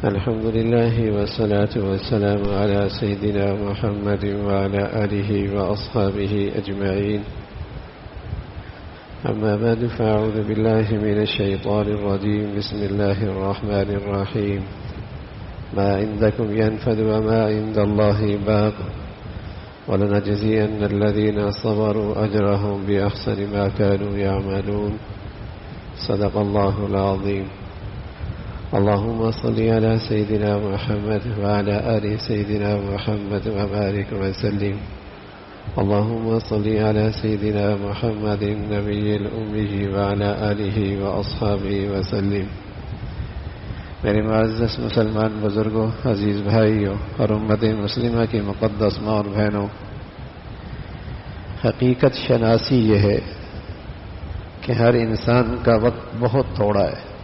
الحمد لله والصلاة والسلام على سيدنا محمد وعلى آله وأصحابه أجمعين. أما بعد فأعوذ بالله من الشيطان الرجيم. بسم الله الرحمن الرحيم. ما عندكم ينفد وما عند الله باق ولنجزين الذين صبروا أجرهم بأحسن ما كانوا يعملون. صدق الله العظيم. اللهم صل على سيدنا محمد وعلى آل سيدنا محمد وبارك وسلم. اللهم صل على سيدنا محمد النبي الأمي وعلى آله وأصحابه وسلم. میرے معزز مسلمان بزرگوں، عزیز بھائیوں اور امت مسلمہ کی مقدس ماں اور بہنوں، حقیقت شناسی یہ ہے کہ ہر انسان کا وقت بہت تھوڑا ہے.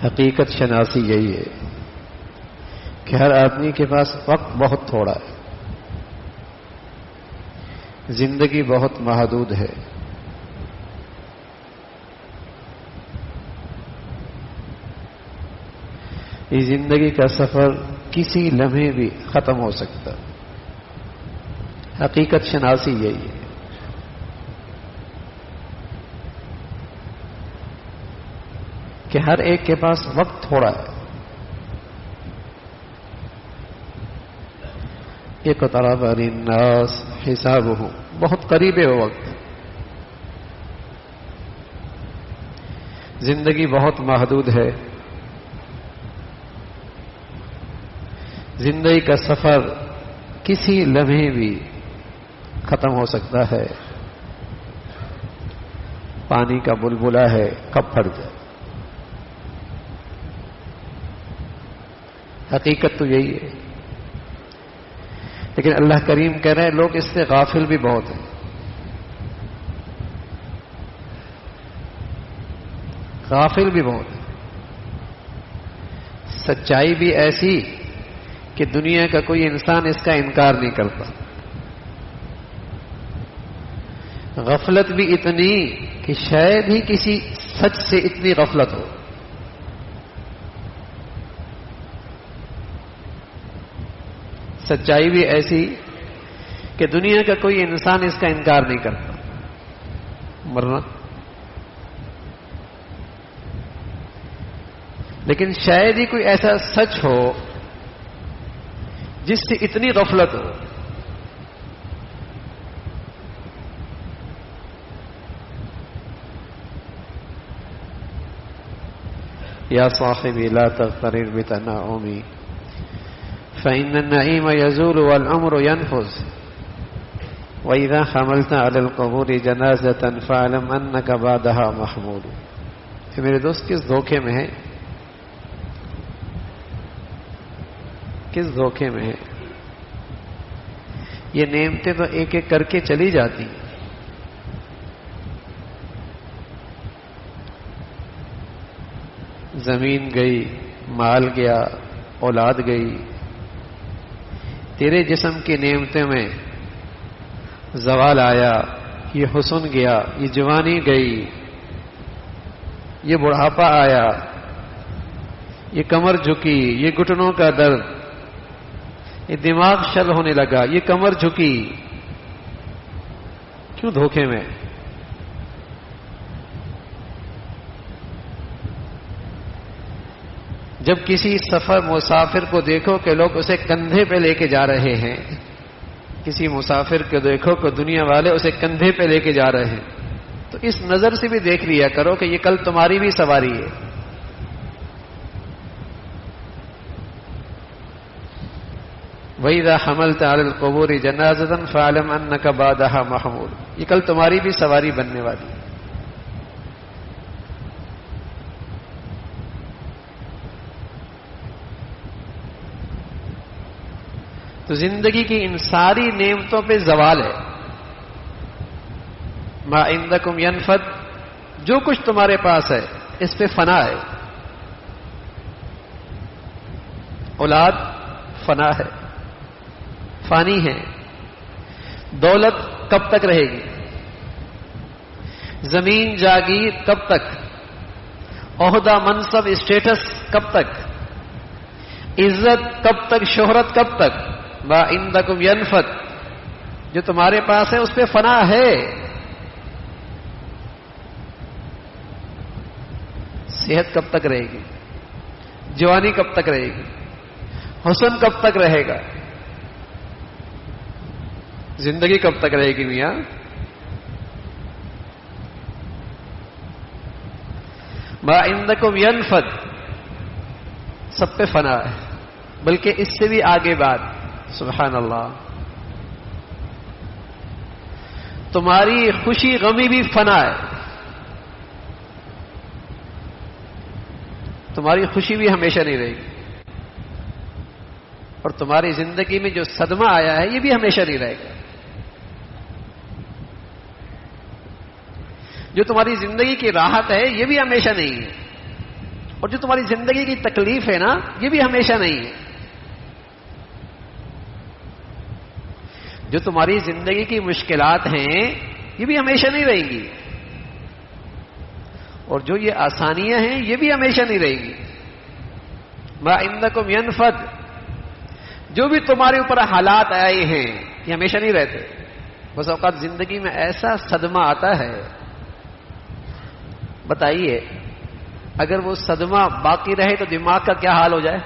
حقیقت شناسی یہی ہے کہ ہر آدمی کے پاس وقت بہت تھوڑا ہے. زندگی بہت محدود ہے. یہ زندگی کا سفر کسی لمحے بھی ختم ہو سکتا. حقیقت شناسی یہی ہے. کہ ہر ایک کے پاس وقت تھوڑا ہے. اقترب للناس حسابهم، بہت قریب ہے وقت. زندگی بہت محدود ہے. زندگی کا سفر کسی لمحے بھی ختم ہو سکتا ہے. پانی کا بلبلہ ہے، کب پھٹ جائے. حقیقت تو یہی ہے. لیکن اللہ کریم کہہ رہے ہیں لوگ اس سے غافل بھی بہت ہیں. غافل بھی بہت ہیں. سچائی بھی ایسی کہ دنیا کا کوئی انسان اس کا انکار نہیں کرتا. غفلت بھی اتنی کہ شاید ہی کسی سچ سے اتنی غفلت ہو. سچائی بھی ایسی کہ دنیا کا کوئی انسان اس کا انکار نہیں کرتا. مرنا لیکن شاید ہی کوئی ایسا سچ ہو جس سے اتنی غفلت ہو. یا صاحبی لا تغترر بتنعمی فإن النعيم يزول والعمر ينفذ وإذا حملت على القبور جنازة فاعلم أنك بعدها محمول. میرے دوست کس دھوکے میں ہے، کس دھوکے میں ہے. یہ نعمتیں تو ایک ایک کر کے چلی جاتی ہیں. زمین گئی، مال گیا، اولاد گئی. تیرے جسم کی نعمتوں میں زوال آیا. یہ حسن گیا، یہ جوانی گئی، یہ بڑھاپا آیا، یہ کمر جھکی، یہ گھٹنوں کا درد، یہ دماغ شل ہونے لگا، یہ کمر جھکی. کیوں دھوکے میں؟ جب کسی سفر مسافر کو دیکھو کہ لوگ اسے کندھے پہ لے کے جا رہے ہیں، کسی مسافر کو دیکھو کہ دنیا والے اسے کندھے پہ لے کے جا رہے ہیں، تو اس نظر سے بھی دیکھ لیا کرو کہ یہ کل تمہاری بھی سواری ہے. وَإِذَا حَمَلْتَ عَلَى الْقُبُورِ جَنَازَةً فَاعْلَمْ أَنَّكَ بَعْدَهَا مَحْمُولٌ. یہ کل تمہاری بھی سواری بننے والی ہے. تو زندگی کی ان ساری نعمتوں پہ زوال ہے. ما عندکم ینفد، جو کچھ تمہارے پاس ہے اس پہ فنا ہے. اولاد فنا ہے، فانی ہے. دولت کب تک رہے گی؟ زمین جاگیر کب تک؟ عہدہ، منصب، اسٹیٹس کب تک؟ عزت کب تک؟ شہرت کب تک؟ ما عندکم ینفد، جو تمہارے پاس ہے اس پہ فنا ہے. صحت کب تک رہے گی؟ جوانی کب تک رہے گی؟ حسن کب تک رہے گا؟ زندگی کب تک رہے گی میاں؟ ما عندکم ینفد، سب پہ فنا ہے. بلکہ اس سے بھی آگے بات، سبحان اللہ، تمہاری خوشی غمی بھی فنا ہے. تمہاری خوشی بھی ہمیشہ نہیں رہے گی، اور تمہاری زندگی میں جو صدمہ آیا ہے یہ بھی ہمیشہ نہیں رہے گا. جو تمہاری زندگی کی راحت ہے یہ بھی ہمیشہ نہیں ہے، اور جو تمہاری زندگی کی تکلیف ہے نا یہ بھی ہمیشہ نہیں ہے. جو تمہاری زندگی کی مشکلات ہیں یہ بھی ہمیشہ نہیں رہیں گی، اور جو یہ آسانیاں ہیں یہ بھی ہمیشہ نہیں رہیں گی. ما عندکم ینفد، جو بھی تمہارے اوپر حالات آئے ہیں یہ ہمیشہ نہیں رہتے. بس اوقات زندگی میں ایسا صدمہ آتا ہے، بتائیے اگر وہ صدمہ باقی رہے تو دماغ کا کیا حال ہو جائے.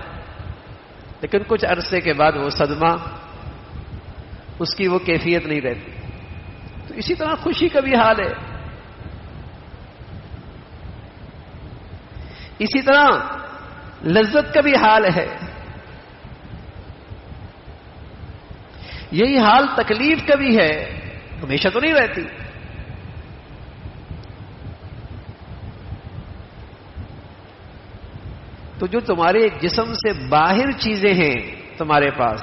لیکن کچھ عرصے کے بعد وہ صدمہ، اس کی وہ کیفیت نہیں رہتی. تو اسی طرح خوشی کا بھی حال ہے، اسی طرح لذت کا بھی حال ہے. یہی حال تکلیف کا بھی ہے، ہمیشہ تو نہیں رہتی. تو جو تمہارے جسم سے باہر چیزیں ہیں تمہارے پاس،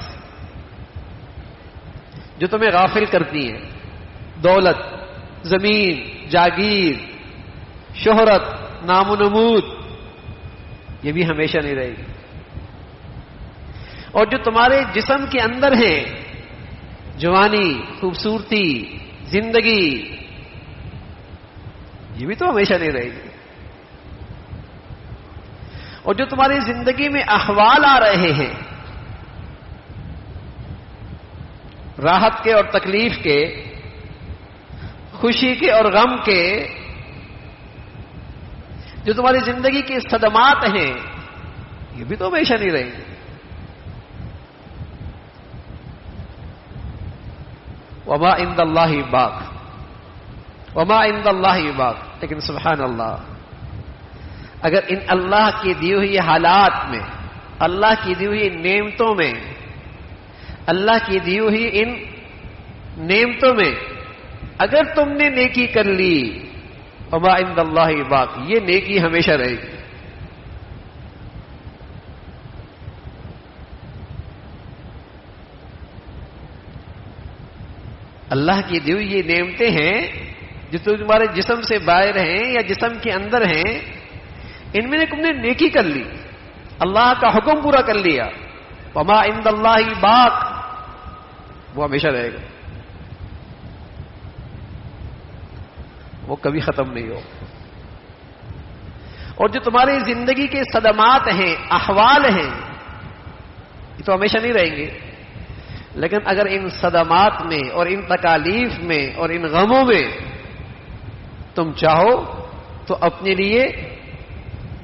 جو تمہیں غافل کرتی ہیں، دولت، زمین، جاگیر، شہرت، نام و نمود، یہ بھی ہمیشہ نہیں رہے گی. اور جو تمہارے جسم کے اندر ہیں، جوانی، خوبصورتی، زندگی، یہ بھی تو ہمیشہ نہیں رہے گی. اور جو تمہاری زندگی میں احوال آ رہے ہیں، راحت کے اور تکلیف کے، خوشی کے اور غم کے، جو تمہاری زندگی کے صدمات ہیں یہ بھی تو ہمیشہ نہیں رہیں گے. وما عند اللہ باق، وما عند اللہ باق. لیکن سبحان اللہ، اگر ان اللہ کی دی ہوئی حالات میں، اللہ کی دی ہوئی نعمتوں میں، اللہ کی دی ہوئی ان نعمتوں میں اگر تم نے نیکی کر لی، وما عند اللہ باق، یہ نیکی ہمیشہ رہے گی. اللہ کی دی ہوئی یہ نعمتیں ہیں جو تمہارے جسم سے باہر ہیں یا جسم کے اندر ہیں، ان میں تم نے نیکی کر لی، اللہ کا حکم پورا کر لیا. وما عند اللہ باق، وہ ہمیشہ رہے گا، وہ کبھی ختم نہیں ہو. اور جو تمہاری زندگی کے صدمات ہیں، احوال ہیں، یہ تو ہمیشہ نہیں رہیں گے. لیکن اگر ان صدمات میں اور ان تکالیف میں اور ان غموں میں تم چاہو تو اپنے لیے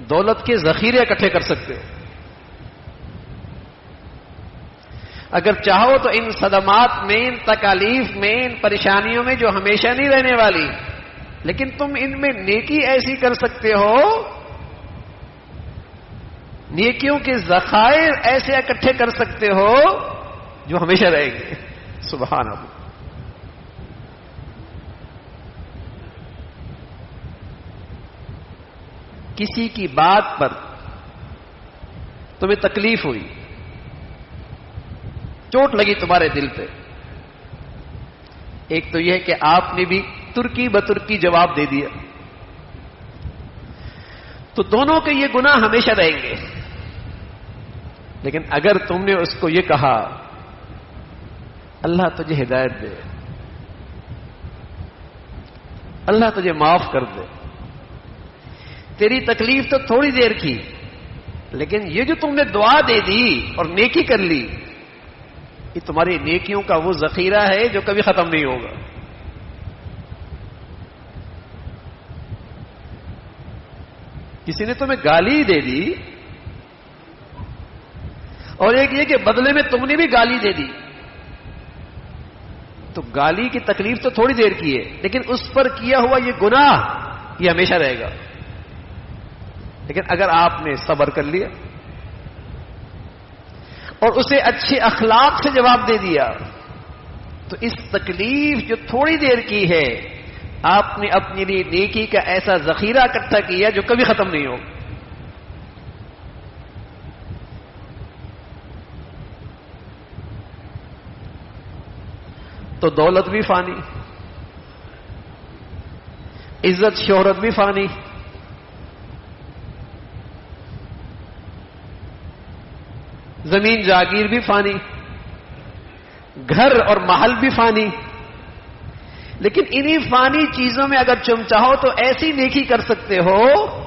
دولت کے ذخیرے اکٹھے کر سکتے ہو. اگر چاہو تو ان صدمات میں، ان تکالیف میں، ان پریشانیوں میں جو ہمیشہ نہیں رہنے والی، لیکن تم ان میں نیکی ایسی کر سکتے ہو، نیکیوں کے ذخائر ایسے اکٹھے کر سکتے ہو جو ہمیشہ رہیں گے. سبحان اللہ. کسی کی بات پر تمہیں تکلیف ہوئی، چوٹ لگی تمہارے دل پہ، ایک تو یہ کہ آپ نے بھی ترکی بترکی جواب دے دیا، تو دونوں کے یہ گناہ ہمیشہ رہیں گے. لیکن اگر تم نے اس کو یہ کہا اللہ تجھے ہدایت دے، اللہ تجھے معاف کر دے، تیری تکلیف تو تھوڑی دیر کی، لیکن یہ جو تم نے دعا دے دی اور نیکی کر لی، یہ تمہاری نیکیوں کا وہ ذخیرہ ہے جو کبھی ختم نہیں ہوگا. کسی نے تمہیں گالی دے دی، اور ایک یہ کہ بدلے میں تم نے بھی گالی دے دی، تو گالی کی تکلیف تو تھوڑی دیر کی ہے، لیکن اس پر کیا ہوا یہ گناہ یہ ہمیشہ رہے گا. لیکن اگر آپ نے صبر کر لیا اور اسے اچھے اخلاق سے جواب دے دیا، تو اس تکلیف جو تھوڑی دیر کی ہے، آپ نے اپنے لیے نیکی کا ایسا ذخیرہ اکٹھا کیا جو کبھی ختم نہیں ہوگا. تو دولت بھی فانی، عزت شہرت بھی فانی، زمین جاگیر بھی فانی، گھر اور محل بھی فانی. لیکن انہی فانی چیزوں میں اگر تم چاہو تو ایسی نیکی کر سکتے ہو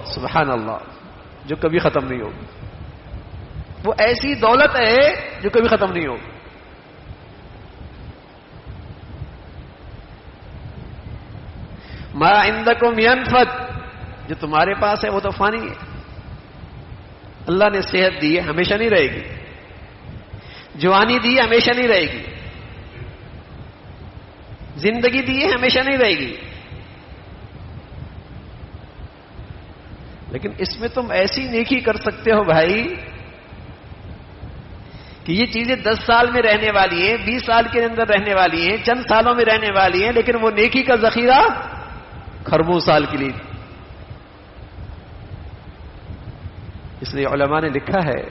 سبحان اللہ جو کبھی ختم نہیں ہوگی. وہ ایسی دولت ہے جو کبھی ختم نہیں ہوگی. ما عندکم ینفد، جو تمہارے پاس ہے وہ تو فانی ہے. اللہ نے صحت دی ہے، ہمیشہ نہیں رہے گی. جوانی دی ہے، ہمیشہ نہیں رہے گی. زندگی دی ہے، ہمیشہ نہیں رہے گی. لیکن اس میں تم ایسی نیکی کر سکتے ہو بھائی کہ یہ چیزیں 10 سال میں رہنے والی ہیں، 20 سال کے اندر رہنے والی ہیں، چند سالوں میں رہنے والی ہیں، لیکن وہ نیکی کا ذخیرہ خربوں سال کے لیے. اس لیے علماء نے لکھا ہے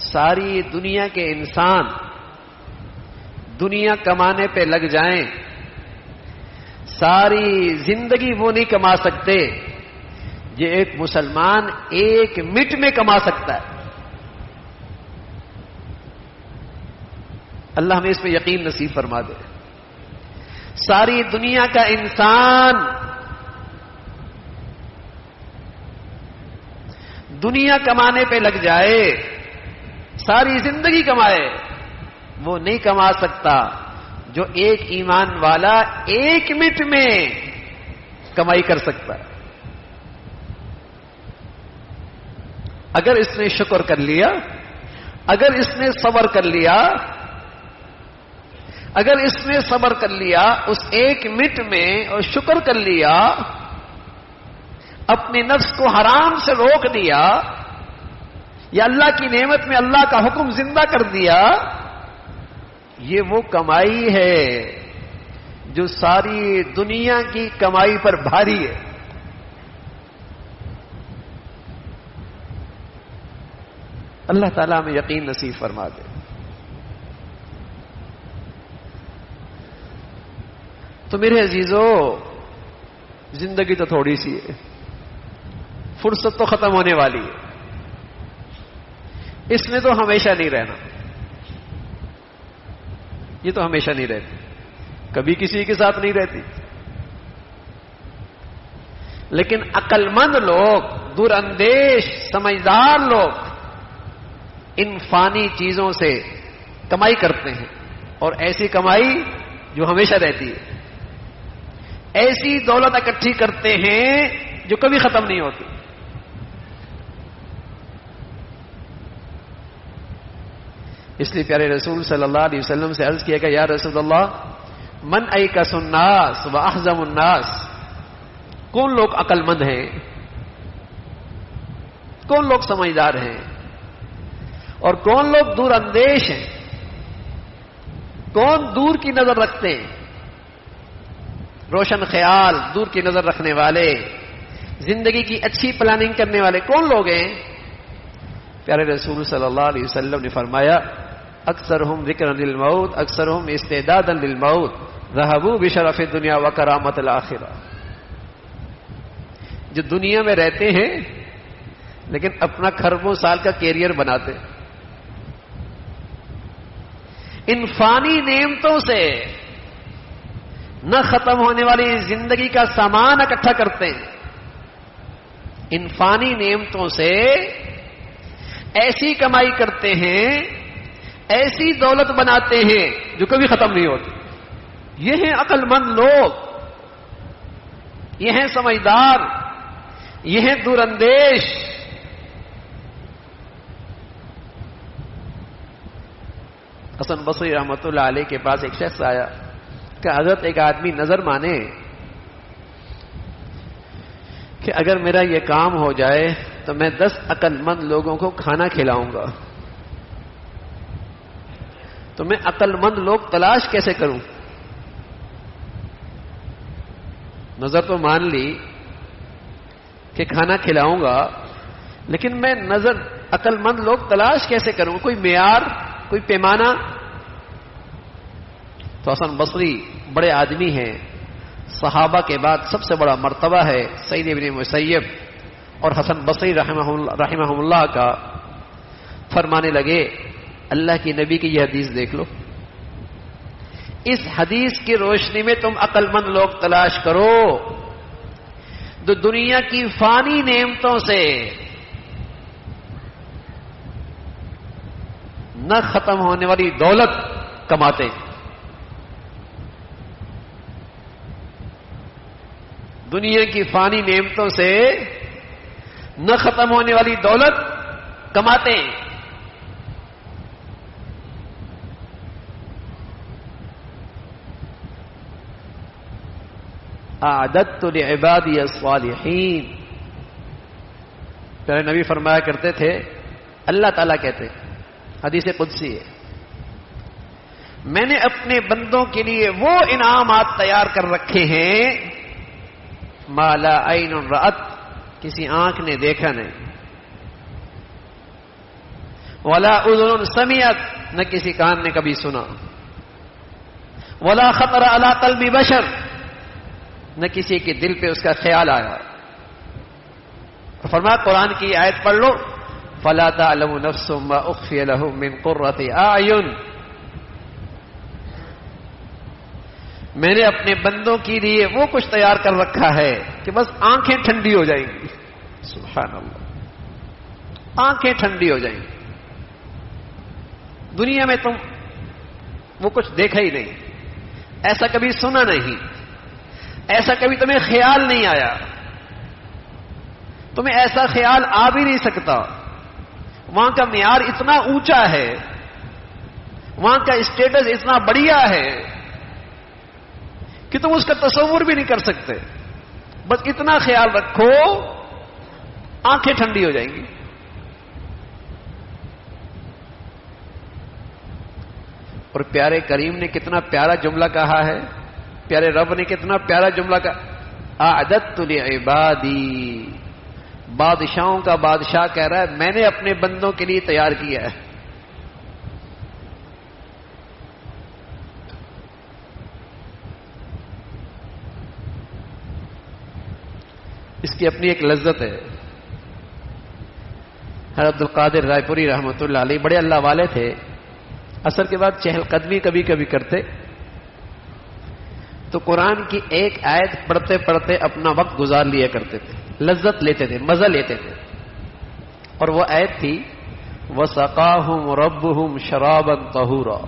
ساری دنیا کے انسان دنیا کمانے پہ لگ جائیں، ساری زندگی وہ نہیں کما سکتے یہ ایک مسلمان 1 منٹ میں کما سکتا ہے. اللہ ہمیں اس پہ یقین نصیب فرما دے. ساری دنیا کا انسان دنیا کمانے پہ لگ جائے، ساری زندگی کمائے، وہ نہیں کما سکتا جو ایک ایمان والا 1 منٹ میں کمائی کر سکتا ہے. اگر اس نے شکر کر لیا، اگر اس نے صبر کر لیا، اگر اس نے صبر کر لیا اس 1 منٹ میں اور شکر کر لیا، اپنے نفس کو حرام سے روک دیا، یا اللہ کی نعمت میں اللہ کا حکم زندہ کر دیا، یہ وہ کمائی ہے جو ساری دنیا کی کمائی پر بھاری ہے. اللہ تعالیٰ ہمیں یقین نصیب فرما دے. تو میرے عزیزو، زندگی تو تھوڑی سی ہے، فرصت تو ختم ہونے والی ہے، اس نے تو ہمیشہ نہیں رہنا. یہ تو ہمیشہ نہیں رہتی، کبھی کسی کے ساتھ نہیں رہتی. لیکن عقل مند لوگ، دور اندیش سمجھدار لوگ ان فانی چیزوں سے کمائی کرتے ہیں، اور ایسی کمائی جو ہمیشہ رہتی ہے، ایسی دولت اکٹھی کرتے ہیں جو کبھی ختم نہیں ہوتی. اس لیے پیارے رسول صلی اللہ علیہ وسلم سے عرض کیا کہ یا رسول اللہ من ایکس الناس و احزم الناس، کون لوگ عقل مند ہیں، کون لوگ سمجھدار ہیں، اور کون لوگ دور اندیش ہیں، کون دور کی نظر رکھتے ہیں، روشن خیال، دور کی نظر رکھنے والے، زندگی کی اچھی پلاننگ کرنے والے کون لوگ ہیں؟ پیارے رسول صلی اللہ علیہ وسلم نے فرمایا اکثرہم ذکرا للموت اکثرہم استعدادا للموت ذهبوا بشرف الدنیا وکرامت الآخرہ. جو دنیا میں رہتے ہیں لیکن اپنا خربوں سال کا کیریئر بناتے ہیں، ان فانی نعمتوں سے نہ ختم ہونے والی زندگی کا سامان اکٹھا کرتے ہیں، ان فانی نعمتوں سے ایسی کمائی کرتے ہیں، ایسی دولت بناتے ہیں جو کبھی ختم نہیں ہوتی. یہ ہیں عقل مند لوگ، یہ ہیں سمجھدار، یہ ہیں دور اندیش. حسن بصری رحمۃ اللہ علیہ کے پاس ایک شخص آیا کہ حضرت ایک آدمی نظر مانے کہ اگر میرا یہ کام ہو جائے تو میں 10 عقل مند لوگوں کو کھانا کھلاؤں گا، تو میں عقل مند لوگ تلاش کیسے کروں؟ نظر تو مان لی کہ کھانا کھلاؤں گا، لیکن میں نظر عقل مند لوگ تلاش کیسے کروں؟ کوئی معیار، کوئی پیمانہ؟ تو حسن بصری بڑے آدمی ہیں، صحابہ کے بعد سب سے بڑا مرتبہ ہے سعید ابن مسیب اور حسن بصری رحمہ اللہ کا. فرمانے لگے اللہ کی نبی کی یہ حدیث دیکھ لو، اس حدیث کی روشنی میں تم عقل مند لوگ تلاش کرو جو دنیا کی فانی نعمتوں سے نہ ختم ہونے والی دولت کماتے. دنیا کی فانی نعمتوں سے نہ ختم ہونے والی دولت کماتے ہیں. اعددت لعبادی الصالحین. پیارے نبی فرمایا کرتے تھے، اللہ تعالیٰ کہتے، حدیث قدسی ہے، میں نے اپنے بندوں کے لیے وہ انعامات تیار کر رکھے ہیں ما لا عین رأت، کسی آنکھ نے دیکھا نہیں، ولا اذن سمعت، نہ کسی کان نے کبھی سنا، ولا خطر علی قلب بشر، نہ کسی کے دل پہ اس کا خیال آیا. فرمایا قرآن کی آیت پڑھ لو، فلا تعلم نفس ما اخفی لهم من قرۃ اعین. میں نے اپنے بندوں کے لیے وہ کچھ تیار کر رکھا ہے کہ بس آنکھیں ٹھنڈی ہو جائیں گی. سبحان اللہ، آنکھیں ٹھنڈی ہو جائیں گی. دنیا میں تم وہ کچھ دیکھا ہی نہیں، ایسا کبھی سنا نہیں، ایسا کبھی تمہیں خیال نہیں آیا، تمہیں ایسا خیال آ بھی نہیں سکتا. وہاں کا معیار اتنا اونچا ہے، وہاں کا اسٹیٹس اتنا بڑھیا ہے کہ تم اس کا تصور بھی نہیں کر سکتے. بس اتنا خیال رکھو، آنکھیں ٹھنڈی ہو جائیں گی. اور پیارے کریم نے کتنا پیارا جملہ کہا ہے، پیارے رب نے کتنا پیارا جملہ کہا، اعددت لعبادی. بادشاہوں کا بادشاہ کہہ رہا ہے میں نے اپنے بندوں کے لیے تیار کیا ہے. اس کی اپنی ایک لذت ہے. حضرت عبدالقادر رائے پوری رحمۃ اللہ علیہ بڑے اللہ والے تھے، عصر کے بعد چہل قدمی کبھی کبھی کرتے تو قرآن کی ایک آیت پڑھتے پڑھتے اپنا وقت گزار لیا کرتے تھے، لذت لیتے تھے، مزہ لیتے تھے. اور وہ آیت تھی وَسَقَاهُمْ رَبُّهُمْ شَرَابًا طَهُورًا.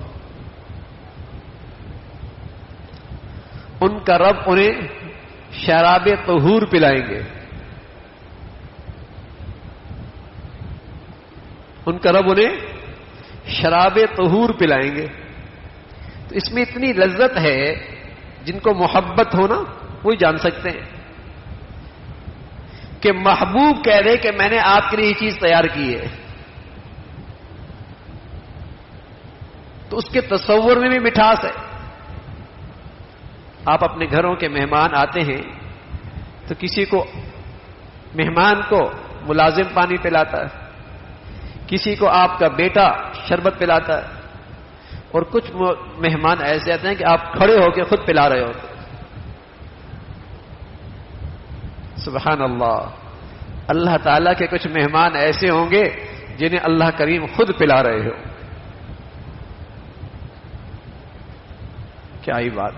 ان کا رب انہیں شراب طہور پلائیں گے، ان کا رب انہیں شراب طہور پلائیں گے. تو اس میں اتنی لذت ہے، جن کو محبت ہو نا وہی جان سکتے ہیں کہ محبوب کہہ دے کہ میں نے آپ کے لیے یہ چیز تیار کی ہے، تو اس کے تصور میں بھی مٹھاس ہے. آپ اپنے گھروں کے مہمان آتے ہیں تو کسی کو مہمان کو ملازم پانی پلاتا ہے، کسی کو آپ کا بیٹا شربت پلاتا ہے، اور کچھ مہمان ایسے آتے ہیں کہ آپ کھڑے ہو کے خود پلا رہے ہوتے. سبحان اللہ، اللہ تعالیٰ کے کچھ مہمان ایسے ہوں گے جنہیں اللہ کریم خود پلا رہے ہو. کیا ہی بات.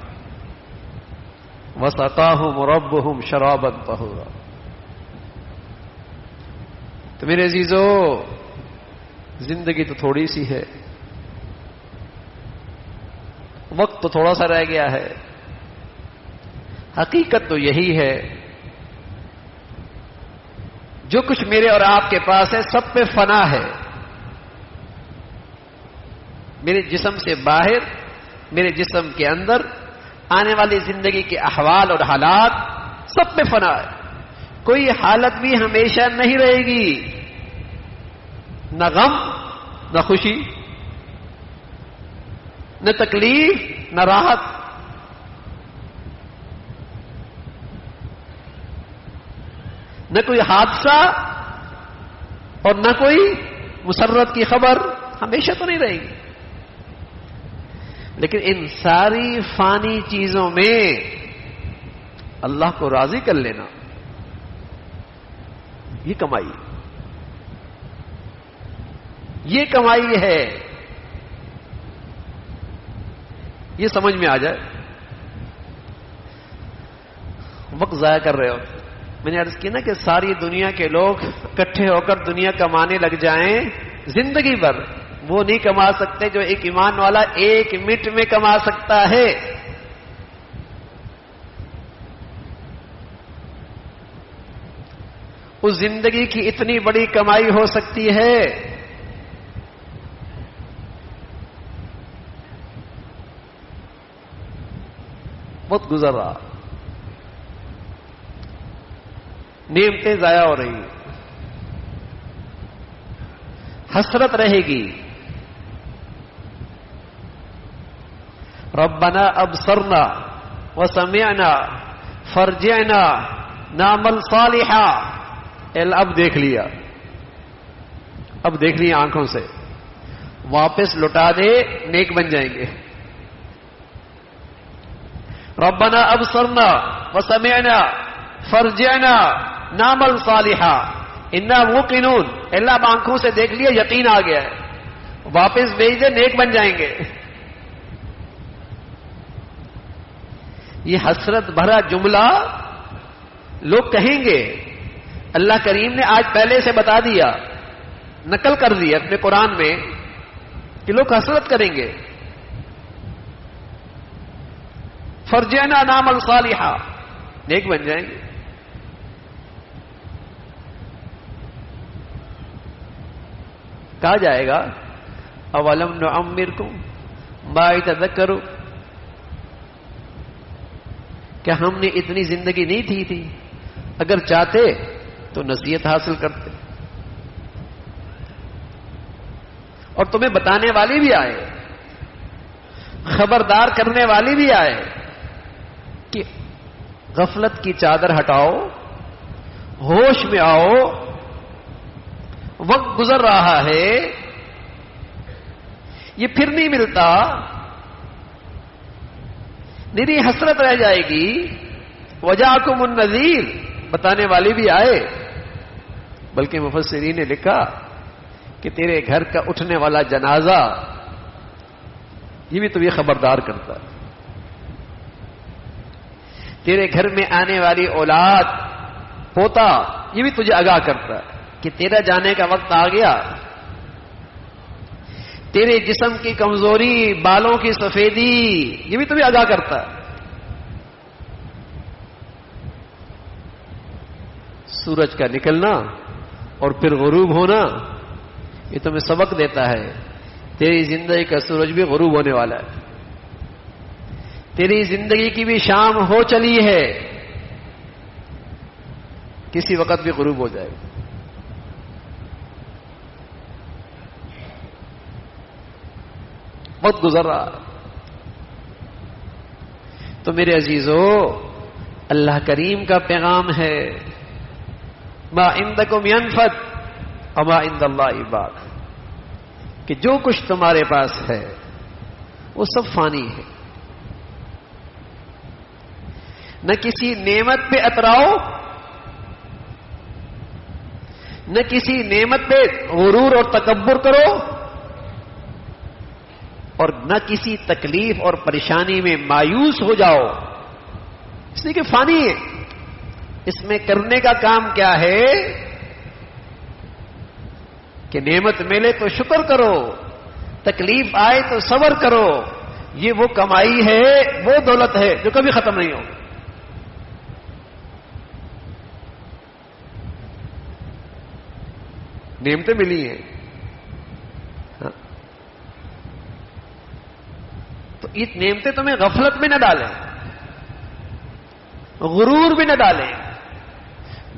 وَسَقَاهُمْ رَبُّهُمْ شَرَابًا طَهُورًا. تو میرے عزیزو، زندگی تو تھوڑی سی ہے، وقت تو تھوڑا سا رہ گیا ہے، حقیقت تو یہی ہے جو کچھ میرے اور آپ کے پاس ہے سب پہ فنا ہے. میرے جسم سے باہر، میرے جسم کے اندر آنے والی زندگی کے احوال اور حالات سب پہ فنا ہے. کوئی حالت بھی ہمیشہ نہیں رہے گی، نہ غم نہ خوشی، نہ تکلیف نہ راحت. نہ کوئی حادثہ اور نہ کوئی مسرت کی خبر ہمیشہ تو نہیں رہے گی. لیکن ان ساری فانی چیزوں میں اللہ کو راضی کر لینا، یہ کمائی، یہ کمائی ہے. یہ سمجھ میں آ جائے. وقت ضائع کر رہے ہو. میں نے عرض کی نا کہ ساری دنیا کے لوگ اکٹھے ہو کر دنیا کمانے لگ جائیں زندگی بھر، وہ نہیں کما سکتے جو ایک ایمان والا 1 منٹ میں کما سکتا ہے. اس زندگی کی اتنی بڑی کمائی ہو سکتی ہے. وقت گزر رہا، نعمتیں ضائع ہو رہی، حسرت رہے گی. ربنا ابصرنا وسمعنا فرجعنا نعمل صالحا. اب دیکھ لیا، اب دیکھ لیا آنکھوں سے، واپس لوٹا دے، نیک بن جائیں گے. ربنا ابصرنا وسمعنا فرجعنا نعمل صالحا انا موقنون. اللہ اب آنکھوں سے دیکھ لیا، یقین آ گیا ہے، واپس بھیج دے، نیک بن جائیں گے. یہ حسرت بھرا جملہ لوگ کہیں گے. اللہ کریم نے آج پہلے سے بتا دیا، نقل کر دیا اپنے قرآن میں کہ لوگ حسرت کریں گے. فرجعنا نعمل صالحا، نیک بن جائیں گے. کہا جائے گا اولم نعمرکم ما یتذکروا، کیا ہم نے اتنی زندگی نہیں دی تھی؟ اگر چاہتے تو نصیحت حاصل کرتے، اور تمہیں بتانے والی بھی آئے، خبردار کرنے والی بھی آئے کہ غفلت کی چادر ہٹاؤ، ہوش میں آؤ، وقت گزر رہا ہے، یہ پھر نہیں ملتا، میری حسرت رہ جائے گی. وجاکم النذیر، بتانے والی بھی آئے. بلکہ مفسرین نے لکھا کہ تیرے گھر کا اٹھنے والا جنازہ یہ بھی تمہیں خبردار کرتا ہے. تیرے گھر میں آنے والی اولاد، پوتا، یہ بھی تجھے آگاہ کرتا ہے کہ تیرا جانے کا وقت آ گیا. تیرے جسم کی کمزوری، بالوں کی سفیدی، یہ بھی تمہیں آگاہ کرتا ہے. سورج کا نکلنا اور پھر غروب ہونا، یہ تمہیں سبق دیتا ہے تیری زندگی کا سورج بھی غروب ہونے والا ہے. تیری زندگی کی بھی شام ہو چلی ہے، کسی وقت بھی غروب ہو جائے گا. وقت گزر رہا. تو میرے عزیزو، اللہ کریم کا پیغام ہے ما عندکم ینفد وما عند اللہ باق، کہ جو کچھ تمہارے پاس ہے وہ سب فانی ہے. نہ کسی نعمت پہ اتراؤ، نہ کسی نعمت پہ غرور اور تکبر کرو، اور نہ کسی تکلیف اور پریشانی میں مایوس ہو جاؤ، اس لیے کہ فانی ہے. اس میں کرنے کا کام کیا ہے؟ کہ نعمت ملے تو شکر کرو، تکلیف آئے تو صبر کرو. یہ وہ کمائی ہے، وہ دولت ہے جو کبھی ختم نہیں ہوگی. نعمتیں ملی ہیں تو یہ نعمتیں تمہیں غفلت میں نہ ڈالیں، غرور بھی نہ ڈالیں،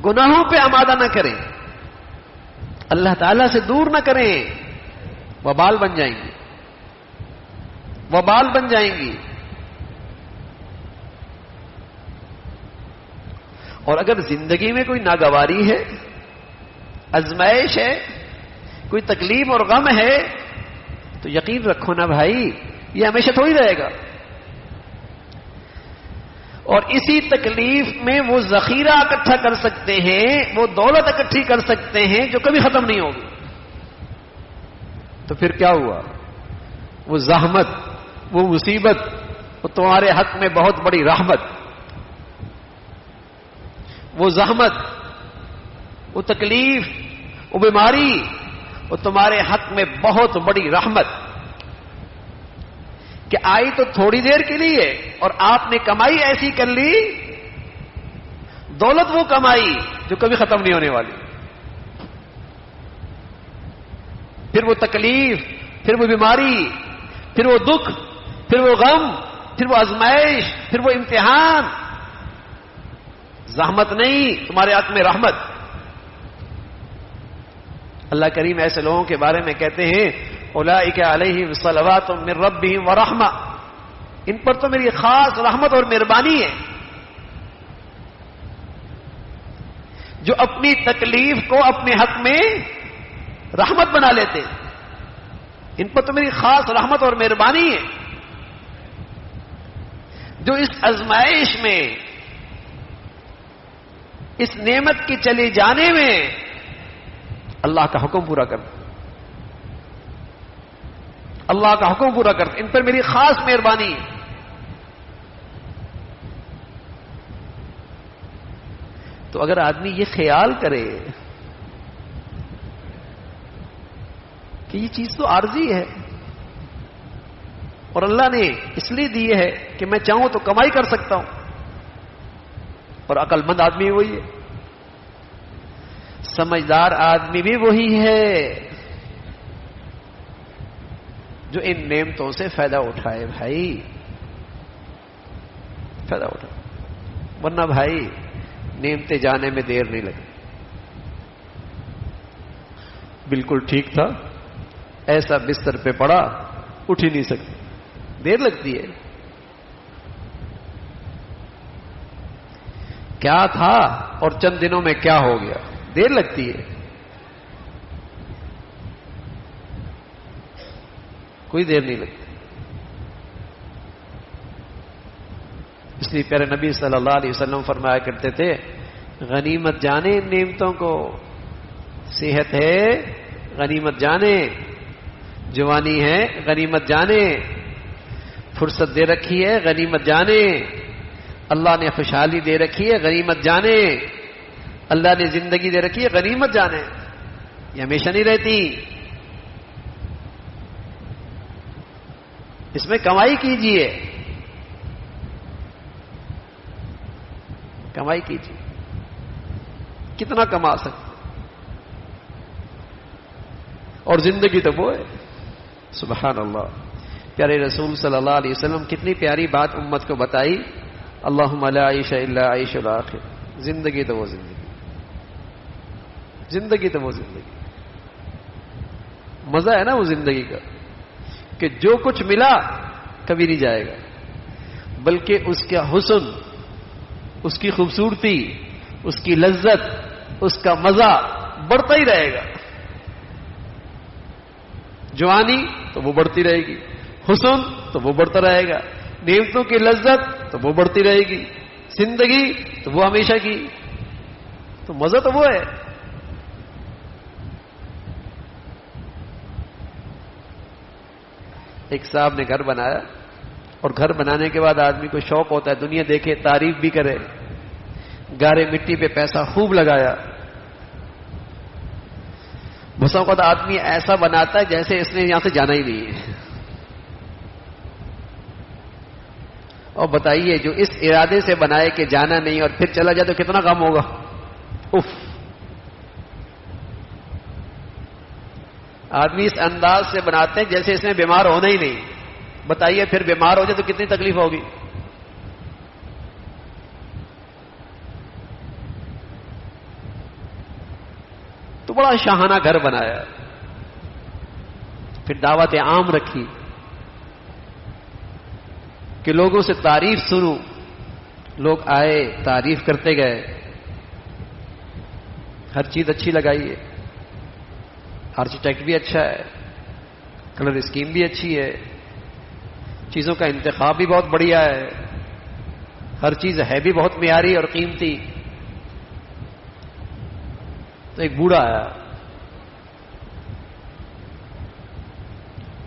گناہوں پہ آمادہ نہ کریں، اللہ تعالیٰ سے دور نہ کریں. وبال بن جائیں گی، وبال بن جائیں گی. اور اگر زندگی میں کوئی ناگواری ہے، ازمائش ہے، کوئی تکلیف اور غم ہے، تو یقین رکھو نا بھائی یہ ہمیشہ تھوڑی رہے گا. اور اسی تکلیف میں وہ ذخیرہ اکٹھا کر سکتے ہیں، وہ دولت اکٹھی کر سکتے ہیں جو کبھی ختم نہیں ہوگی. تو پھر کیا ہوا؟ وہ زحمت، وہ مصیبت، وہ تمہارے حق میں بہت بڑی رحمت. وہ زحمت، وہ تکلیف، وہ بیماری، وہ تمہارے حق میں بہت بڑی رحمت کہ آئی تو تھوڑی دیر کے لیے اور آپ نے کمائی ایسی کر لی، دولت وہ کمائی جو کبھی ختم نہیں ہونے والی. پھر وہ تکلیف، پھر وہ بیماری، پھر وہ دکھ، پھر وہ غم، پھر وہ آزمائش، پھر وہ امتحان. زحمت نہیں، تمہارے حق میں رحمت. اللہ کریم ایسے لوگوں کے بارے میں کہتے ہیں اولئک علیہم صلوات من ربہم ورحمہ، ان پر تو میری خاص رحمت اور مہربانی ہے. جو اپنی تکلیف کو اپنے حق میں رحمت بنا لیتے، ان پر تو میری خاص رحمت اور مہربانی ہے. جو اس آزمائش میں، اس نعمت کے چلے جانے میں اللہ کا حکم پورا کرتے، اللہ کا حکم پورا کرتے، ان پر میری خاص مہربانی ہے. تو اگر آدمی یہ خیال کرے کہ یہ چیز تو عارضی ہے اور اللہ نے اس لیے دی ہے کہ میں چاہوں تو کمائی کر سکتا ہوں، اور عقل مند آدمی وہی ہے، سمجھدار آدمی بھی وہی ہے جو ان نعمتوں سے فائدہ اٹھائے. بھائی فائدہ اٹھائے، ورنہ بھائی نعمتیں جانے میں دیر نہیں لگی. بالکل ٹھیک تھا، ایسا بستر پہ پڑا، اٹھ ہی نہیں سکتی، دیر لگتی ہے. کیا تھا اور چند دنوں میں کیا ہو گیا، دیر لگتی ہے. کوئی دیر نہیں لگتی. اس لیے پیارے نبی صلی اللہ علیہ وسلم فرمایا کرتے تھے غنیمت جانے ان نعمتوں کو. صحت ہے غنیمت جانے، جوانی ہے غنیمت جانے، فرصت دے رکھی ہے غنیمت جانے، اللہ نے خوشحالی دے رکھی ہے غنیمت جانے، اللہ نے زندگی دے رکھی ہے غنیمت جانے. یہ ہمیشہ نہیں رہتی. اس میں کمائی کیجئے، کمائی کیجئے، کتنا کما سکتے. اور زندگی تو وہ ہے. سبحان اللہ. پیارے رسول صلی اللہ علیہ وسلم کتنی پیاری بات امت کو بتائی. اللہم لا عیش الا عیش الاخر. زندگی تو وہ زندگی، زندگی تو وہ زندگی. مزہ ہے نا وہ زندگی کا کہ جو کچھ ملا کبھی نہیں جائے گا، بلکہ اس کا حسن، اس کی خوبصورتی، اس کی لذت، اس کا مزہ بڑھتا ہی رہے گا. جوانی تو وہ بڑھتی رہے گی، حسن تو وہ بڑھتا رہے گا، نعمتوں کی لذت تو وہ بڑھتی رہے گی، زندگی تو وہ ہمیشہ کی. تو مزہ تو وہ ہے. ایک صاحب نے گھر بنایا، اور گھر بنانے کے بعد آدمی کو شوق ہوتا ہے دنیا دیکھے، تعریف بھی کرے. گارے مٹی پہ پیسہ خوب لگایا، بس اوقات آدمی ایسا بناتا ہے جیسے اس نے یہاں سے جانا ہی نہیں ہے. اور بتائیے جو اس ارادے سے بنائے کہ جانا نہیں اور پھر چلا جائے تو کتنا غم ہوگا. اف. آدمی اس انداز سے بناتے ہیں جیسے اس نے بیمار ہونا ہی نہیں. بتائیے پھر بیمار ہو جائے تو کتنی تکلیف ہوگی. تو بڑا شاہانہ گھر بنایا, پھر دعوت عام رکھی کہ لوگوں سے تعریف سنوں. لوگ آئے, تعریف کرتے گئے, ہر چیز اچھی لگائی ہے, آرکیٹیکٹ بھی اچھا ہے, کلر اسکیم بھی اچھی ہے, چیزوں کا انتخاب بھی بہت بڑھیا ہے, ہر چیز ہے بھی بہت معیاری اور قیمتی. تو ایک بوڑھا آیا,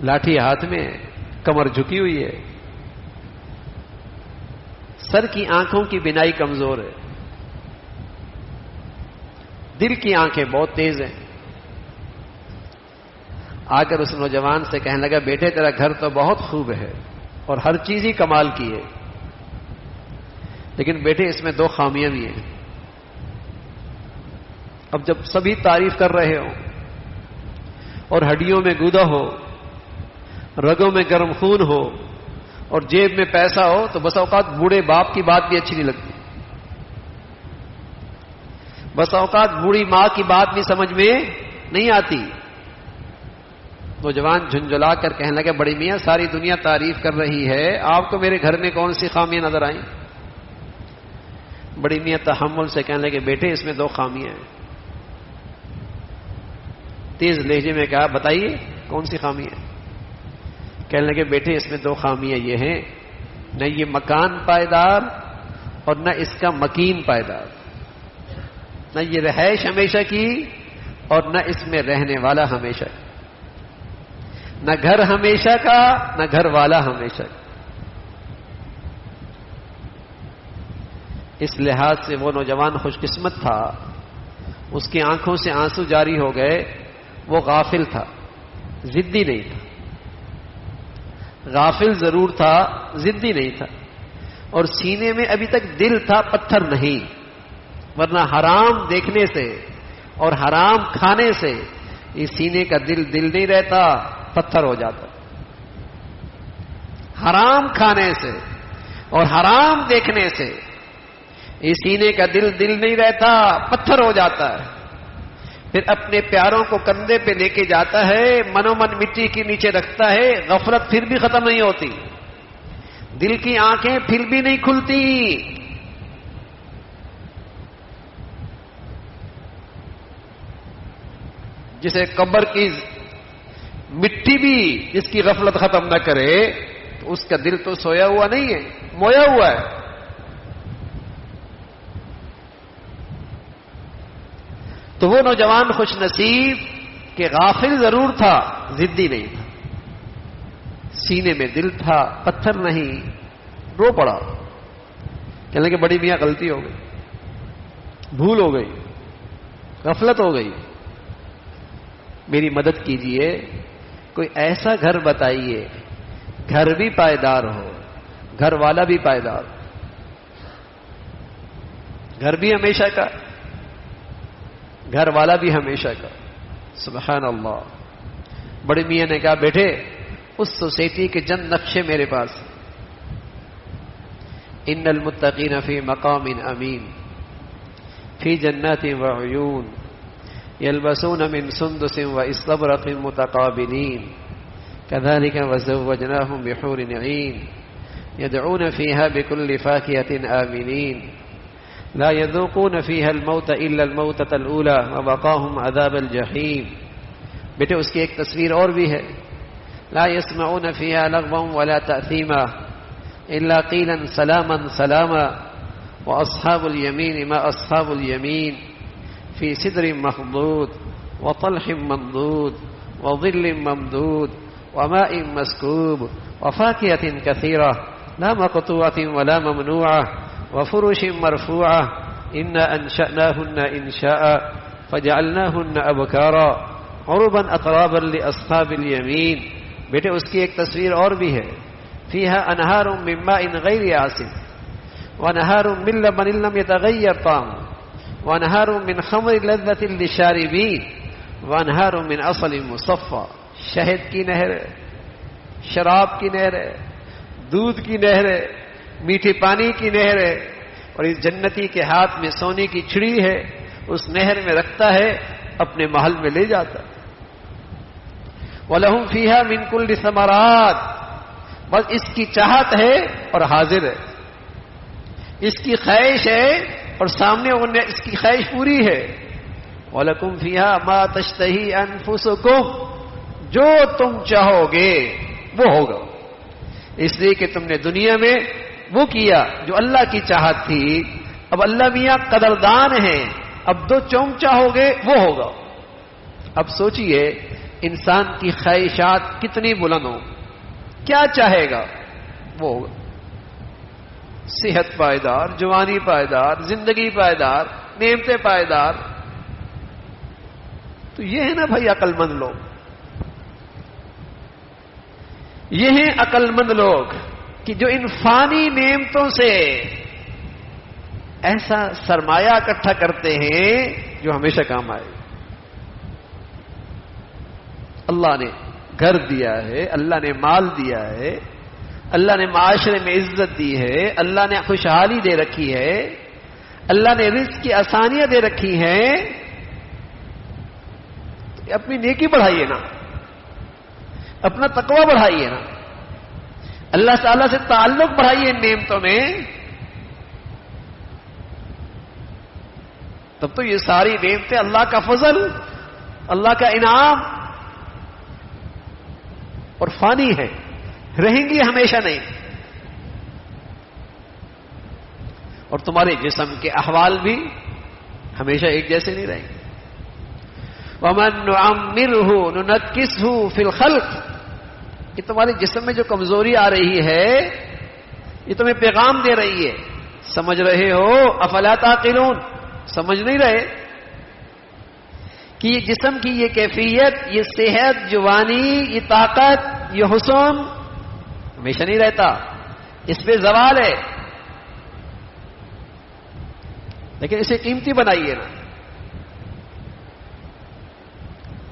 لاٹھی ہاتھ میں, کمر جھکی ہوئی ہے, سر کی آنکھوں کی بینائی کمزور ہے, دل کی آنکھیں بہت تیز ہیں. آ کر اس نوجوان سے کہنے لگا, بیٹے تیرا گھر تو بہت خوب ہے اور ہر چیز ہی کمال کی ہے, لیکن بیٹے اس میں 2 خامیاں بھی ہیں. اب جب سبھی تعریف کر رہے ہو اور ہڈیوں میں گودا ہو, رگوں میں گرم خون ہو اور جیب میں پیسہ ہو, تو بس اوقات بوڑھے باپ کی بات بھی اچھی نہیں لگتی. بس اوقات بوڑھی ماں کی بات بھی سمجھ میں نہیں آتی. نوجوان جھنجھلا کر کہنے لگے, بڑی میاں ساری دنیا تعریف کر رہی ہے, آپ کو میرے گھر میں کون سی خامیاں نظر آئیں؟ بڑی میاں تحمل سے کہنے لگے, بیٹے اس میں 2 خامیاں ہیں. تیز لہجے میں کہا, بتائیے کون سی خامی ہے؟ کہنے لگے, بیٹے اس میں 2 خامیاں یہ ہیں, نہ یہ مکان پائیدار اور نہ اس کا مکین پائیدار, نہ یہ رہائش ہمیشہ کی اور نہ اس میں رہنے والا ہمیشہ, نہ گھر ہمیشہ کا نہ گھر والا ہمیشہ کا. اس لحاظ سے وہ نوجوان خوش قسمت تھا, اس کی آنکھوں سے آنسو جاری ہو گئے. وہ غافل تھا, ضدی نہیں تھا. غافل ضرور تھا, ضدی نہیں تھا. اور سینے میں ابھی تک دل تھا, پتھر نہیں. ورنہ حرام دیکھنے سے اور حرام کھانے سے اس سینے کا دل نہیں رہتا, پتھر ہو جاتا. حرام کھانے سے اور حرام دیکھنے سے اس سینے کا دل نہیں رہتا, پتھر ہو جاتا ہے. پھر اپنے پیاروں کو کندھے پہ لے کے جاتا ہے, منو من مٹی کے نیچے رکھتا ہے, غفلت پھر بھی ختم نہیں ہوتی, دل کی آنکھیں پھر بھی نہیں کھلتی. جسے قبر کی مٹی بھی جس کی غفلت ختم نہ کرے, تو اس کا دل تو سویا ہوا نہیں ہے, مویا ہوا ہے. تو وہ نوجوان خوش نصیب کہ غافل ضرور تھا, ضدی نہیں تھا. سینے میں دل تھا, پتھر نہیں. رو پڑا, کہنے کہ بڑی میاں غلطی ہو گئی, بھول ہو گئی, غفلت ہو گئی, میری مدد کیجئے. کوئی ایسا گھر بتائیے, گھر بھی پائیدار ہو, گھر والا بھی پائیدار ہو, گھر بھی ہمیشہ کا, گھر والا بھی ہمیشہ کا. سبحان اللہ. بڑی میاں نے کہا, بیٹے اس سوسائٹی کے چند نقشے میرے پاس. ان المتقین فی مقام امین فی جنات وعیون یلبسون من سندس واستبرق متقابلین كذلك وزوجناهم بحور عین يدعون فيها بكل فاكهة آمنين لا يذوقون فيها الموت إلا الموتة الأولى ووقاهم عذاب الجحيم. بیٹے اس کی ایک تصویر اور بھی ہے. لا يسمعون فيها لغوا ولا تأثيما إلا قيلا سلاما سلاما وأصحاب اليمين ما أصحاب اليمين في سدر مخضود وطلح منضود وظل ممدود وماء مسكوب وفاكهة كثيرة لا مقطوعة ولا ممنوعة وفرش مرفوعة إنا أنشأناهن إنشاء فجعلناهن أبكارا عربا اطرابا لاصحاب الیمین. بیٹے اس کی ایک تصویر اور بھی ہے. فیہا انہار من ماء غیر آسن وانہار من لبن لم یتغیر طعمہ وانہار من خمر لذۃ للشاربین وانہار من عسل مصفى. شہد کی نہر ہے، شراب کی نہر ہے، دودھ کی نہر ہے، میٹھے پانی کی نہر ہے، اور اس جنتی کے ہاتھ میں سونے کی چھڑی ہے، اس نہر میں رکھتا ہے، اپنے محل میں لے جاتا. وَلَهُمْ فِيهَا مِنْ كُلِّ ثَمَرَاتٍ. بس اس کی چاہت ہے اور حاضر ہے، اس کی خواہش ہے اور سامنے انہیں اس کی خواہش پوری ہے. وَلَكُمْ فِيهَا مَا تَشْتَهِي أَنفُسُكُمْ. جو تم چاہو گے وہ ہوگا. اس لیے کہ تم نے دنیا میں وہ کیا جو اللہ کی چاہت تھی. اب اللہ میاں قدردان ہیں، اب جو تم چاہو گے وہ ہوگا. اب سوچئے انسان کی خواہشات کتنی بلند ہوں، کیا چاہے گا وہ ہوگا. صحت پائیدار، جوانی پائیدار، زندگی پائیدار، نعمتیں پائیدار. تو یہ ہے نا بھائی عقل مند لوگ، یہ ہیں عقل مند لوگ کہ جو ان فانی نعمتوں سے ایسا سرمایہ اکٹھا کرتے ہیں جو ہمیشہ کام آئے. اللہ نے گھر دیا ہے، اللہ نے مال دیا ہے، اللہ نے معاشرے میں عزت دی ہے، اللہ نے خوشحالی دے رکھی ہے، اللہ نے رزق کی آسانیاں دے رکھی ہیں. اپنی نیکی بڑھائیے نا، اپنا تقوی بڑھائیے نا، اللہ تعالیٰ سے تعلق بڑھائیے ان نعمتوں میں. تب تو یہ ساری نعمتیں اللہ کا فضل، اللہ کا انعام، اور فانی ہے، رہیں گی ہمیشہ نہیں. اور تمہارے جسم کے احوال بھی ہمیشہ ایک جیسے نہیں رہیں گے. وَمَن نُعَمِّرْهُ نُنَكِّسْهُ فِي الْخَلْقِ. کہ تمہارے جسم میں جو کمزوری آ رہی ہے یہ تمہیں پیغام دے رہی ہے. سمجھ رہے ہو؟ افلا تعقلون. سمجھ نہیں رہے کہ یہ جسم کی یہ کیفیت، یہ صحت، جوانی، یہ طاقت، یہ حسن ہمیشہ نہیں رہتا، اس پہ زوال ہے. لیکن اسے قیمتی بنائیے نا.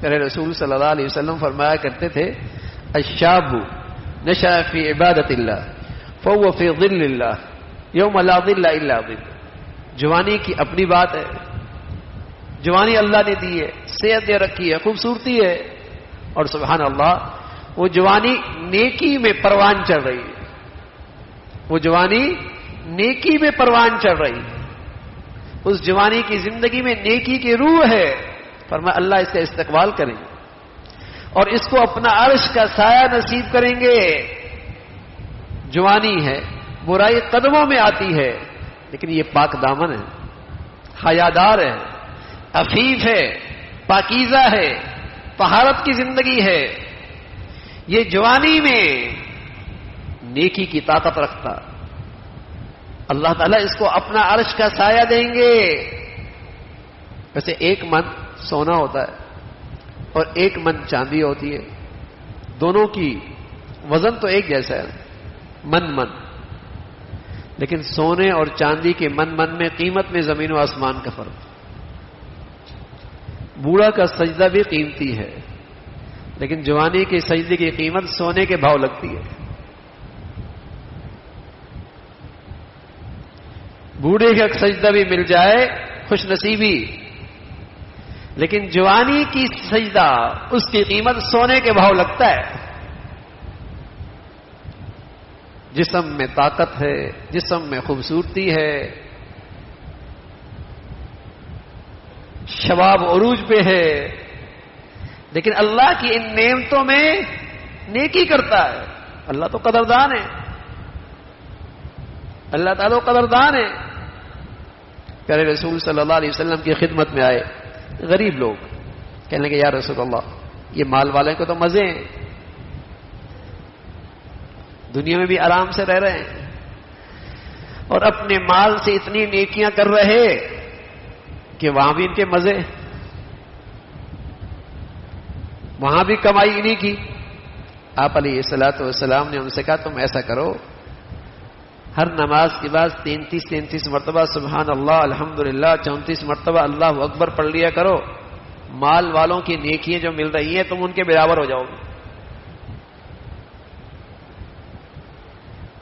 پیارے رسول صلی اللہ علیہ وسلم فرمایا کرتے تھے الشاب نشأ فی عبادت اللہ فهو فی ظل اللہ یوم لا ظل الا ظل. جوانی کی اپنی بات ہے، جوانی اللہ نے دی ہے، صحت دے رکھی ہے، خوبصورتی ہے، اور سبحان اللہ وہ جوانی نیکی میں پروان چڑھ رہی ہے. وہ جوانی نیکی میں پروان چڑھ رہی ہے. اس جوانی کی زندگی میں نیکی کی روح ہے. فرمایا اللہ اس کا استقبال کریں گے اور اس کو اپنا عرش کا سایہ نصیب کریں گے. جوانی ہے، برائی قدموں میں آتی ہے، لیکن یہ پاک دامن ہے، حیادار ہے، عفیف ہے، پاکیزہ ہے، طہارت کی زندگی ہے. یہ جوانی میں نیکی کی طاقت رکھتا. اللہ تعالیٰ اس کو اپنا عرش کا سایہ دیں گے. ویسے ایک من سونا ہوتا ہے اور ایک من چاندی ہوتی ہے، دونوں کی وزن تو ایک جیسا ہے، من من. لیکن سونے اور چاندی کے من من میں قیمت میں زمین و آسمان کا فرق. بوڑھا کا سجدہ بھی قیمتی ہے، لیکن جوانی کے سجدے کی قیمت سونے کے بھاؤ لگتی ہے. بوڑھے کا سجدہ بھی مل جائے خوش نصیبی، لیکن جوانی کی سجدہ اس کی قیمت سونے کے بھاؤ لگتا ہے. جسم میں طاقت ہے، جسم میں خوبصورتی ہے، شباب عروج پہ ہے، لیکن اللہ کی ان نعمتوں میں نیکی کرتا ہے. اللہ تو قدردان ہے، اللہ تعالیٰ قدردان ہے. پیارے رسول صلی اللہ علیہ وسلم کی خدمت میں آئے غریب لوگ، کہنے لگے یا رسول اللہ یہ مال والے کو تو مزے ہیں، دنیا میں بھی آرام سے رہ رہے ہیں اور اپنے مال سے اتنی نیکیاں کر رہے کہ وہاں بھی ان کے مزے. وہاں بھی کمائی انہی کی. آپ علیہ الصلوۃ والسلام نے ان سے کہا تم ایسا کرو، ہر نماز کے بعد 33 مرتبہ سبحان اللہ الحمدللہ 34 مرتبہ اللہ اکبر پڑھ لیا کرو، مال والوں کی نیکیاں جو مل رہی ہیں تم ان کے برابر ہو جاؤ گے.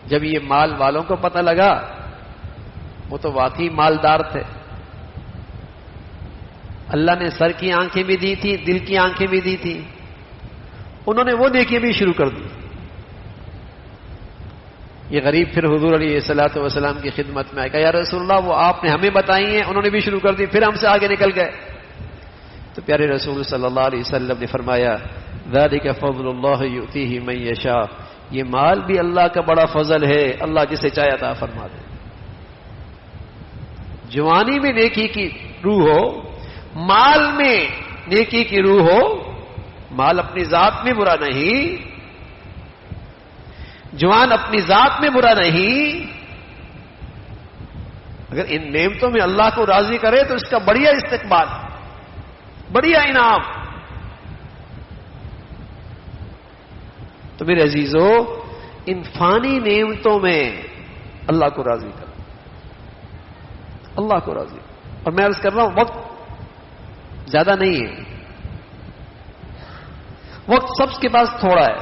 جب یہ مال والوں کو پتہ لگا، وہ تو واقعی مالدار تھے، اللہ نے سر کی آنکھیں بھی دی تھی، دل کی آنکھیں بھی دی تھی، انہوں نے وہ نیکیاں بھی شروع کر دی. یہ غریب پھر حضور علیہ الصلوۃ والسلام کی خدمت میں آئے، کہا یا رسول اللہ وہ آپ نے ہمیں بتائی ہیں، انہوں نے بھی شروع کر دی، پھر ہم سے آگے نکل گئے. تو پیارے رسول صلی اللہ علیہ وسلم نے فرمایا ذالک فضل اللہ یؤتیہ من یشاء، یہ مال بھی اللہ کا بڑا فضل ہے، اللہ جسے چاہے عطا فرما دے. جوانی میں نیکی کی روح ہو، مال میں نیکی کی روح ہو، مال اپنی ذات میں برا نہیں، جوان اپنی ذات میں برا نہیں، اگر ان نعمتوں میں اللہ کو راضی کرے تو اس کا بڑھیا استقبال، بڑھیا انعام. تو میرے عزیزو ان فانی نعمتوں میں اللہ کو راضی کرو، اللہ کو راضی. اور میں عرض کر رہا ہوں وقت زیادہ نہیں ہے، وقت سب کے پاس تھوڑا ہے،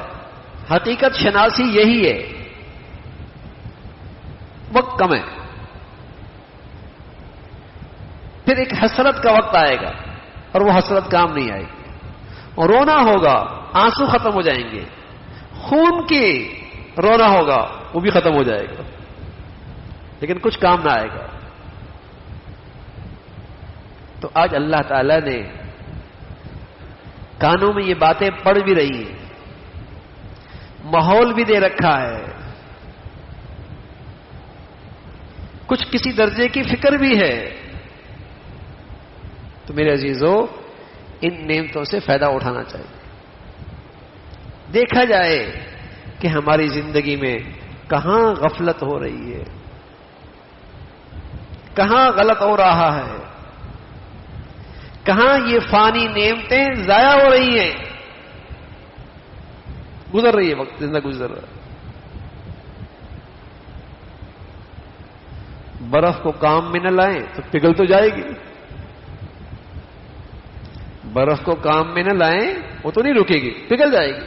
حقیقت شناسی یہی ہے، وقت کم ہے. پھر ایک حسرت کا وقت آئے گا اور وہ حسرت کام نہیں آئے گی، اور رونا ہوگا، آنسو ختم ہو جائیں گے، خون کی رونا ہوگا وہ بھی ختم ہو جائے گا، لیکن کچھ کام نہ آئے گا. تو آج اللہ تعالی نے کانوں میں یہ باتیں پڑ بھی رہی ہیں، ماحول بھی دے رکھا ہے، کچھ کسی درجے کی فکر بھی ہے. تو میرے عزیزو ان نعمتوں سے فائدہ اٹھانا چاہیے. دیکھا جائے کہ ہماری زندگی میں کہاں غفلت ہو رہی ہے، کہاں غلط ہو رہا ہے، کہاں یہ فانی نعمتیں ضائع ہو رہی ہیں. گزر رہی ہے وقت، زندہ گزر رہا ہے. برف کو کام میں نہ لائیں تو پگھل تو جائے گی، برف کو کام میں نہ لائیں وہ تو نہیں رکے گی، پگھل جائے گی.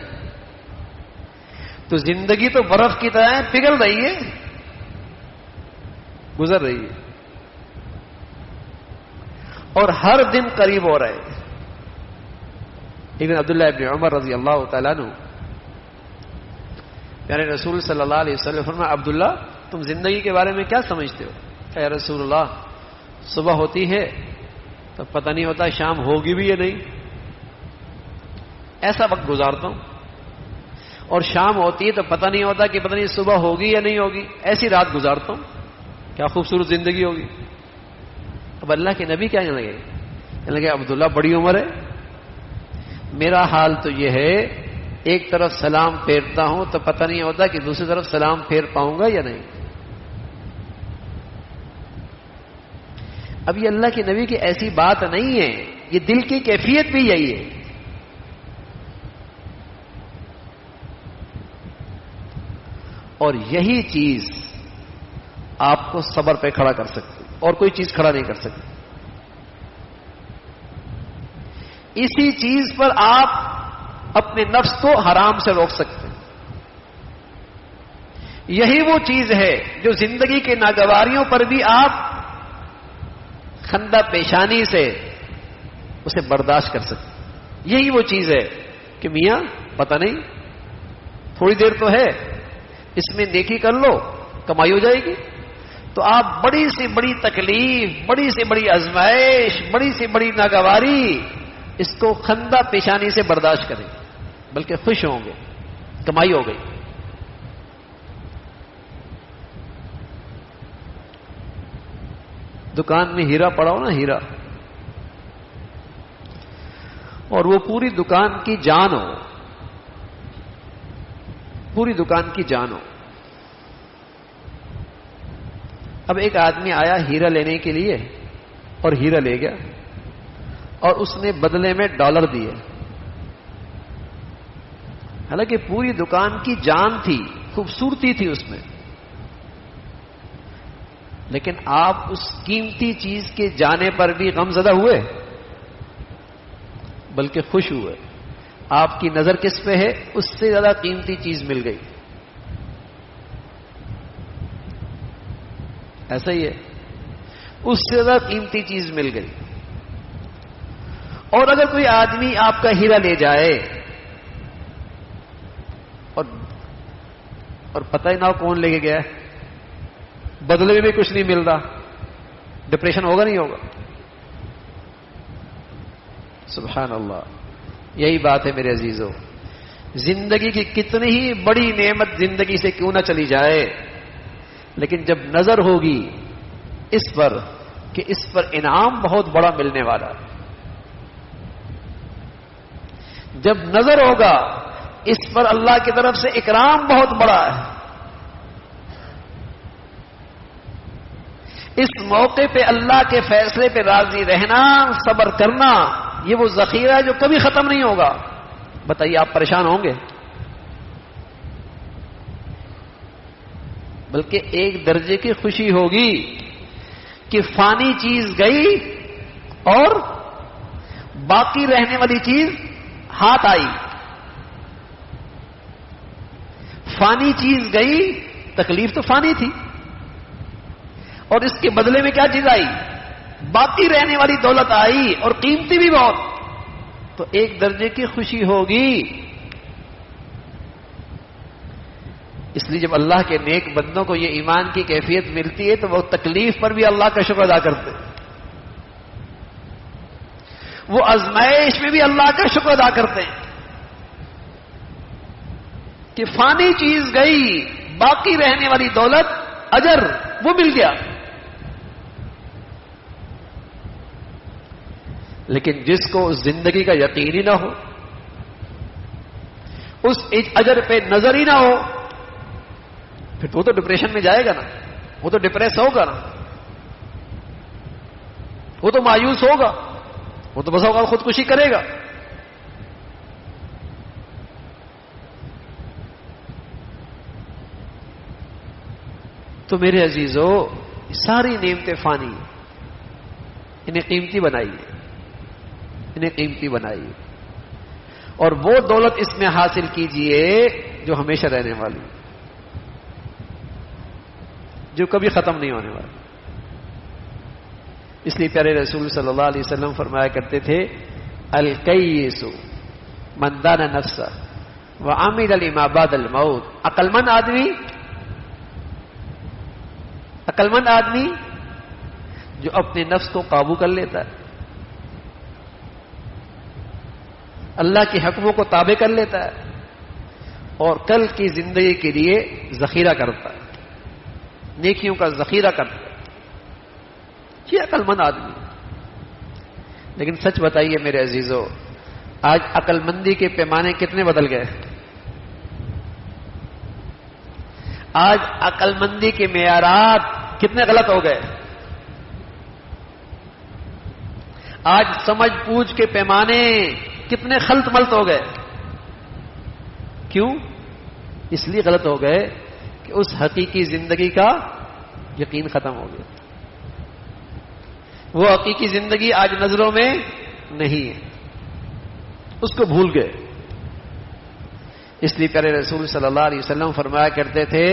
تو زندگی تو برف کی طرح ہے، پگھل رہی ہے، گزر رہی ہے، اور ہر دن قریب ہو رہے. ایک دن عبداللہ ابن عمر رضی اللہ تعالیٰ عنہ پیارے رسول صلی اللہ علیہ وسلم فرمایا عبداللہ تم زندگی کے بارے میں کیا سمجھتے ہو؟ کہ یا رسول اللہ صبح ہوتی ہے تو پتہ نہیں ہوتا شام ہوگی بھی یا نہیں، ایسا وقت گزارتا ہوں، اور شام ہوتی ہے تو پتہ نہیں ہوتا کہ پتہ نہیں صبح ہوگی یا نہیں ہوگی، ایسی رات گزارتا ہوں. کیا خوبصورت زندگی ہوگی. اب اللہ کے نبی کیا کہنے لگے عبداللہ بڑی عمر ہے، میرا حال تو یہ ہے ایک طرف سلام پھیرتا ہوں تو پتہ نہیں ہوتا کہ دوسری طرف سلام پھیر پاؤں گا یا نہیں. اب یہ اللہ کے نبی کی ایسی بات نہیں ہے، یہ دل کی کیفیت بھی یہی ہے. اور یہی چیز آپ کو صبر پہ کھڑا کر سکتی، اور کوئی چیز کھڑا نہیں کر سکتی. اسی چیز پر آپ اپنے نفس کو حرام سے روک سکتے ہیں. یہی وہ چیز ہے جو زندگی کے ناگواریوں پر بھی آپ خندہ پیشانی سے اسے برداشت کر سکتے. یہی وہ چیز ہے کہ میاں پتہ نہیں تھوڑی دیر تو ہے، اس میں نیکی کر لو کمائی ہو جائے گی. تو آپ بڑی سے بڑی تکلیف، بڑی سے بڑی آزمائش، بڑی سے بڑی ناگواری اس کو خندہ پیشانی سے برداشت کریں، بلکہ خوش ہوں گے، کمائی ہو گئی. دکان میں ہیرا پڑا ہو نا، ہیرا، اور وہ پوری دکان کی جان ہو، پوری دکان کی جان ہو. اب ایک آدمی آیا ہیرا لینے کے لیے اور ہیرا لے گیا، اور اس نے بدلے میں ڈالر دیے. حالانکہ پوری دکان کی جان تھی، خوبصورتی تھی اس میں، لیکن آپ اس قیمتی چیز کے جانے پر بھی غم زدہ ہوئے بلکہ خوش ہوئے. آپ کی نظر کس پہ ہے؟ اس سے زیادہ قیمتی چیز مل گئی. ایسا ہی ہے، اس سے زیادہ قیمتی چیز مل گئی. اور اگر کوئی آدمی آپ کا ہیرا لے جائے اور پتہ ہی نہ ہو کون لے کے گیا ہے، بدلے میں بھی کچھ نہیں مل رہا، ڈپریشن ہوگا نہیں ہوگا؟ سبحان اللہ. یہی بات ہے میرے عزیزو، زندگی کی کتنی ہی بڑی نعمت زندگی سے کیوں نہ چلی جائے، لیکن جب نظر ہوگی اس پر کہ اس پر انعام بہت بڑا ملنے والا ہے، جب نظر ہوگا اس پر اللہ کی طرف سے اکرام بہت بڑا ہے، اس موقع پہ اللہ کے فیصلے پہ راضی رہنا، صبر کرنا، یہ وہ ذخیرہ ہے جو کبھی ختم نہیں ہوگا. بتائیے آپ پریشان ہوں گے؟ بلکہ ایک درجے کی خوشی ہوگی کہ فانی چیز گئی اور باقی رہنے والی چیز ہاتھ آئی. فانی چیز گئی، تکلیف تو فانی تھی، اور اس کے بدلے میں کیا چیز آئی؟ باقی رہنے والی دولت آئی، اور قیمتی بھی بہت. تو ایک درجے کی خوشی ہوگی. اس لیے جب اللہ کے نیک بندوں کو یہ ایمان کی کیفیت ملتی ہے تو وہ تکلیف پر بھی اللہ کا شکر ادا کرتے، وہ آزمائش میں بھی اللہ کا شکر ادا کرتے ہیں کہ فانی چیز گئی، باقی رہنے والی دولت، اجر وہ مل گیا. لیکن جس کو اس زندگی کا یقین ہی نہ ہو، اس اجر پہ نظر ہی نہ ہو، پھر وہ تو ڈپریشن میں جائے گا نا، وہ تو ڈپریس ہوگا نا، وہ تو مایوس ہوگا، وہ تو بس ہوگا خودکشی کرے گا. تو میرے عزیزو، ساری نعمتیں فانی، انہیں قیمتی بنائیے، انہیں قیمتی بنائیے، اور وہ دولت اس میں حاصل کیجئے جو ہمیشہ رہنے والی، جو کبھی ختم نہیں ہونے والی. اس لیے پیارے رسول صلی اللہ علیہ وسلم فرمایا کرتے تھے، الکیس من دان نفسہ وعمل لما بعد الموت. عقلمند آدمی جو اپنے نفس کو قابو کر لیتا ہے، اللہ کے حکموں کو تابع کر لیتا ہے، اور کل کی زندگی کے لیے ذخیرہ کرتا ہے، نیکیوں کا ذخیرہ کرتا ہے، یہ عقل مند آدمی. لیکن سچ بتائیے میرے عزیزو، آج عقل مندی کے پیمانے کتنے بدل گئے؟ آج عقل مندی کے معیارات کتنے غلط ہو گئے؟ آج سمجھ بوجھ کے پیمانے کتنے خلط ملط ہو گئے؟ کیوں؟ اس لیے غلط ہو گئے کہ اس حقیقی زندگی کا یقین ختم ہو گیا. وہ حقیقی زندگی آج نظروں میں نہیں ہے، اس کو بھول گئے. اس لیے پیارے رسول صلی اللہ علیہ وسلم فرمایا کرتے تھے،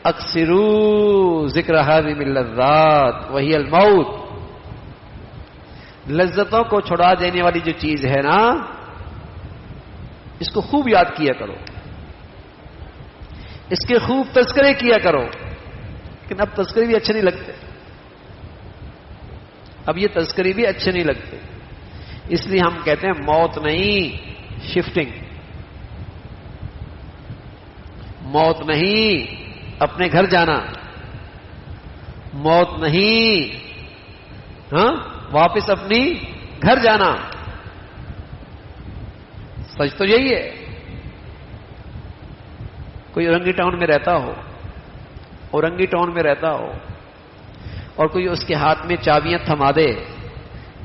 اکثروا ذکر هذه اللذات وهي الموت. لذتوں کو چھڑا دینے والی جو چیز ہے نا، اس کو خوب یاد کیا کرو، اس کے خوب تذکرے کیا کرو. لیکن اب تذکرے بھی اچھے نہیں لگتے، اب یہ تذکرے بھی اچھے نہیں لگتے. اس لیے ہم کہتے ہیں موت نہیں، شفٹنگ. موت نہیں اپنے گھر جانا، موت نہیں واپس اپنی گھر جانا. سچ تو یہی ہے. کوئی اورنگی ٹاؤن میں رہتا ہو، اورنگی ٹاؤن میں رہتا ہو، اور کوئی اس کے ہاتھ میں چابیاں تھما دے،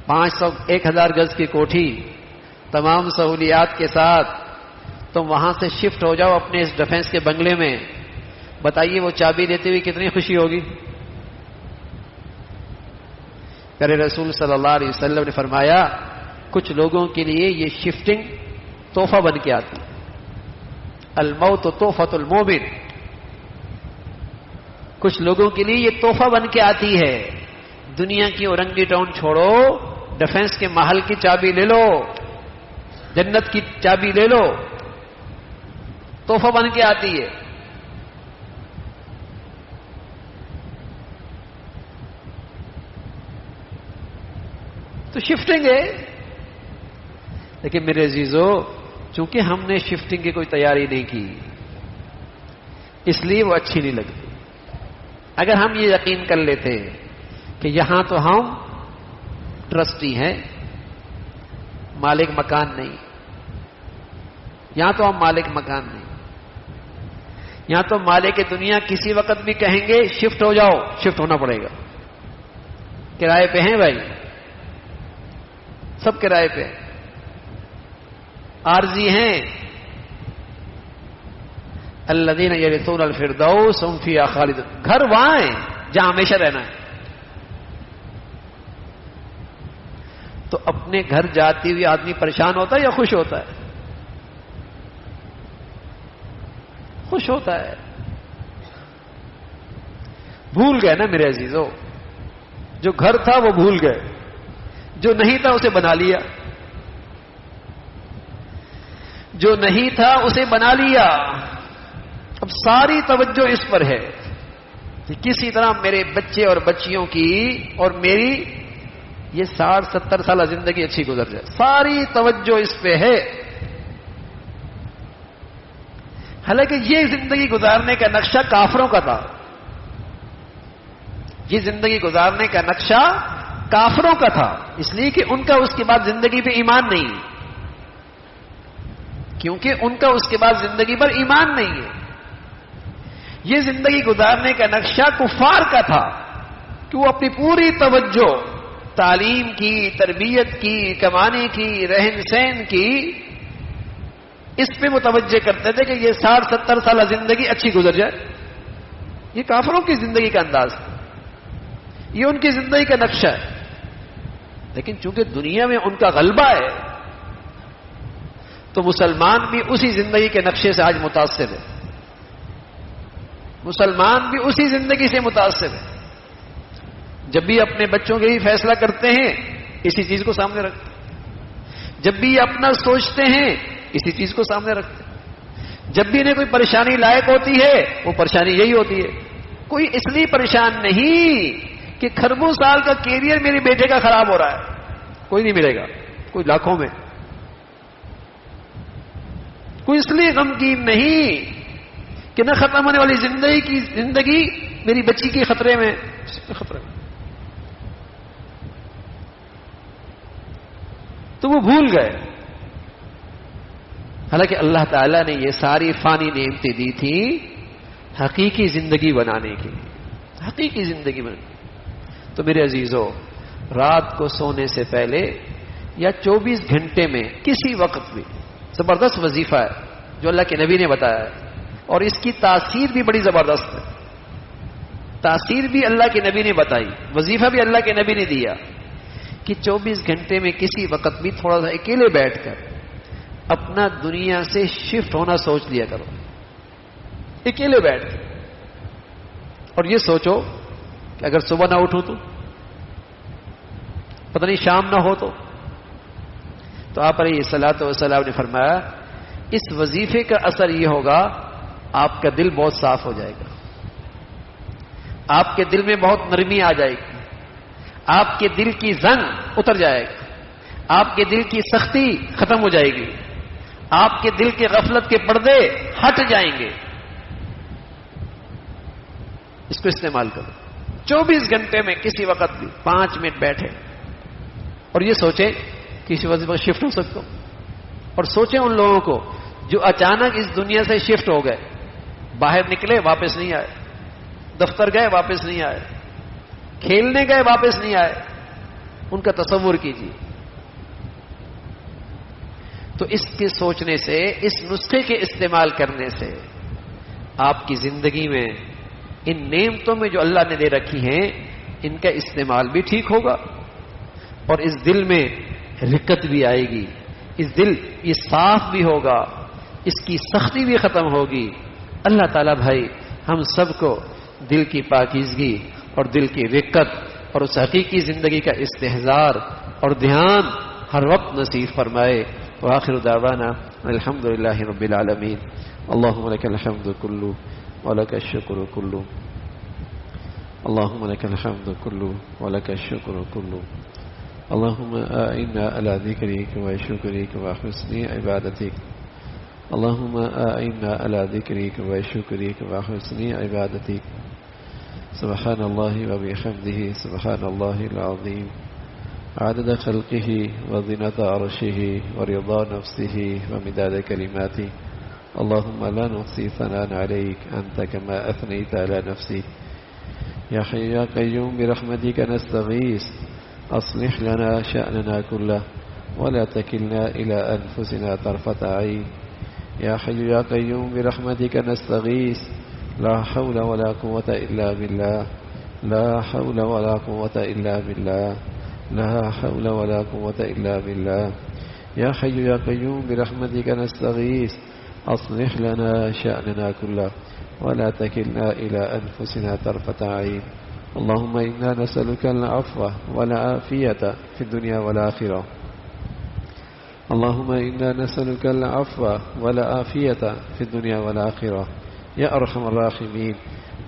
500 1000 گز کی کوٹھی، تمام سہولیات کے ساتھ، تم وہاں سے شفٹ ہو جاؤ اپنے اس ڈیفنس کے بنگلے میں، بتائیے وہ چابی دیتے ہوئے کتنی خوشی ہوگی؟ پیارے رسول صلی اللہ علیہ وسلم نے فرمایا کچھ لوگوں کے لیے یہ شفٹنگ تحفہ بن کے آتی، الموت تحفۃ المومن، کچھ لوگوں کے لیے یہ تحفہ بن کے آتی ہے۔ دنیا کی اورنگی ٹاؤن چھوڑو، ڈیفنس کے محل کی چابی لے لو، جنت کی چابی لے لو، تحفہ بن کے آتی ہے۔ تو شفٹنگ ہے، لیکن میرے عزیزو چونکہ ہم نے شفٹنگ کی کوئی تیاری نہیں کی اس لیے وہ اچھی نہیں لگتی۔ اگر ہم یہ یقین کر لیتے کہ یہاں تو ہم ٹرسٹی ہیں، مالک مکان نہیں، یہاں تو ہم مالک مکان نہیں، یہاں تو مالک دنیا کسی وقت بھی کہیں گے شفٹ ہو جاؤ، شفٹ ہونا پڑے گا۔ کرائے پہ ہیں بھائی، سب کرائے پہ، عارضی ہیں۔ الذین یرثون الفردوس هم فیہا خالدون، گھر وہاں ہے جہاں ہمیشہ رہنا ہے۔ تو اپنے گھر جاتے ہوئے آدمی پریشان ہوتا ہے یا خوش ہوتا ہے؟ خوش ہوتا ہے۔ بھول گئے نا میرے عزیزو، جو گھر تھا وہ بھول گئے، جو نہیں تھا اسے بنا لیا، جو نہیں تھا اسے بنا لیا۔ اب ساری توجہ اس پر ہے کہ کسی طرح میرے بچے اور بچیوں کی اور میری یہ 60-70 سالہ زندگی اچھی گزر جائے، ساری توجہ اس پہ ہے۔ حالانکہ یہ زندگی گزارنے کا نقشہ کافروں کا تھا، یہ زندگی گزارنے کا نقشہ کافروں کا تھا، اس لیے کہ ان کا اس کے بعد زندگی پہ ایمان نہیں، کیونکہ ان کا اس کے بعد زندگی پر ایمان نہیں ہے۔ یہ زندگی گزارنے کا نقشہ کفار کا تھا کہ وہ اپنی پوری توجہ تعلیم کی، تربیت کی، کمانے کی، رہن سہن کی، اس پہ متوجہ کرتے تھے کہ یہ 60-70 سالہ زندگی اچھی گزر جائے۔ یہ کافروں کی زندگی کا انداز ہے، یہ ان کی زندگی کا نقشہ ہے۔ لیکن چونکہ دنیا میں ان کا غلبہ ہے تو مسلمان بھی اسی زندگی کے نقشے سے آج متاثر ہے، مسلمان بھی اسی زندگی سے متاثر ہے۔ جب بھی اپنے بچوں کے لیے فیصلہ کرتے ہیں اسی چیز کو سامنے رکھتے ہیں، جب بھی اپنا سوچتے ہیں اسی چیز کو سامنے رکھتے ہیں، جب بھی انہیں کوئی پریشانی لائق ہوتی ہے وہ پریشانی یہی ہوتی ہے۔ کوئی اس لیے پریشان نہیں کہ کھربوں سال کا کیریئر میرے بیٹے کا خراب ہو رہا ہے، کوئی نہیں ملے گا، کوئی لاکھوں میں۔ کوئی اس لیے غمگین نہیں کہ نہ ختم ہونے والی زندگی میری بچی کی خطرے میں، خطرے میں۔ تو وہ بھول گئے، حالانکہ اللہ تعالیٰ نے یہ ساری فانی نعمتیں دی تھی حقیقی زندگی بنانے کے لیے، حقیقی زندگی بنانے۔ تو میرے عزیزو، رات کو سونے سے پہلے یا 24 گھنٹے میں کسی وقت بھی زبردست وظیفہ ہے جو اللہ کے نبی نے بتایا ہے، اور اس کی تاثیر بھی بڑی زبردست ہے۔ تاثیر بھی اللہ کے نبی نے بتائی، وظیفہ بھی اللہ کے نبی نے دیا کہ 24 گھنٹے میں کسی وقت بھی تھوڑا سا اکیلے بیٹھ کر اپنا دنیا سے شفٹ ہونا سوچ لیا کرو، اکیلے بیٹھ کر۔ اور یہ سوچو کہ اگر صبح نہ اٹھوں تو، پتہ نہیں شام نہ ہو تو آپ علیہ الصلوۃ والسلام نے فرمایا اس وظیفے کا اثر یہ ہوگا آپ کا دل بہت صاف ہو جائے گا، آپ کے دل میں بہت نرمی آ جائے گی، آپ کے دل کی زنگ اتر جائے گا، آپ کے دل کی سختی ختم ہو جائے گی، آپ کے دل کے غفلت کے پردے ہٹ جائیں گے۔ اس کو استعمال کرو، 24 گھنٹے میں کسی وقت بھی 5 منٹ بیٹھے اور یہ سوچیں کسی وظیفے پر شفٹ ہو سکتا ہوں، اور سوچیں ان لوگوں کو جو اچانک اس دنیا سے شفٹ ہو گئے، باہر نکلے واپس نہیں آئے، دفتر گئے واپس نہیں آئے، کھیلنے گئے واپس نہیں آئے، ان کا تصور کیجیے۔ تو اس کے سوچنے سے، اس نسخے کے استعمال کرنے سے آپ کی زندگی میں ان نعمتوں میں جو اللہ نے دے رکھی ہیں ان کا استعمال بھی ٹھیک ہوگا، اور اس دل میں رقت بھی آئے گی، اس دل یہ صاف بھی ہوگا، اس کی سختی بھی ختم ہوگی۔ اللہ تعالیٰ بھائی ہم سب کو دل کی پاکیزگی اور دل کی رقت اور اس حقیقی زندگی کا استحضار اور دھیان ہر وقت نصیب فرمائے۔ وآخر دعوانا الحمد للہ رب العالمین۔ اللہم لک الحمد کلو ولک الشکر کلو، اللہم لک الحمد کلو ولک الشکر کلو، اللہم اعنا علی ذکرک وشکرک وحسن عبادتک، اللہم اعنا علی ذکرک وشکرک وحسن عبادتک، سبحان اللہ وبحمدہ سبحان اللہ العظیم، عدد خلقه وزنة عرشه ورضا نفسه ومداد كلماته، اللهم لا نحصي ثناء عليك أنت كما أثنيت على نفسك، يا حي يا قيوم برحمتك نستغيث، أصلح لنا شأننا كله ولا تكلنا إلى أنفسنا طرفة عين، يا حي يا قيوم برحمتك نستغيث، لا حول ولا قوة إلا بالله، لا حول ولا قوة إلا بالله، لا حول ولا قوة إلا بالله، يا حي يا قيوم برحمتك نستغيث، أصلح لنا شأننا كله ولا تكلنا إلى أنفسنا طرفة عين، اللهم إنا نسألك العفو والعافية في الدنيا والآخرة، اللهم إنا نسألك العفو والعافية في الدنيا والآخرة، یا ارحم الراحمین۔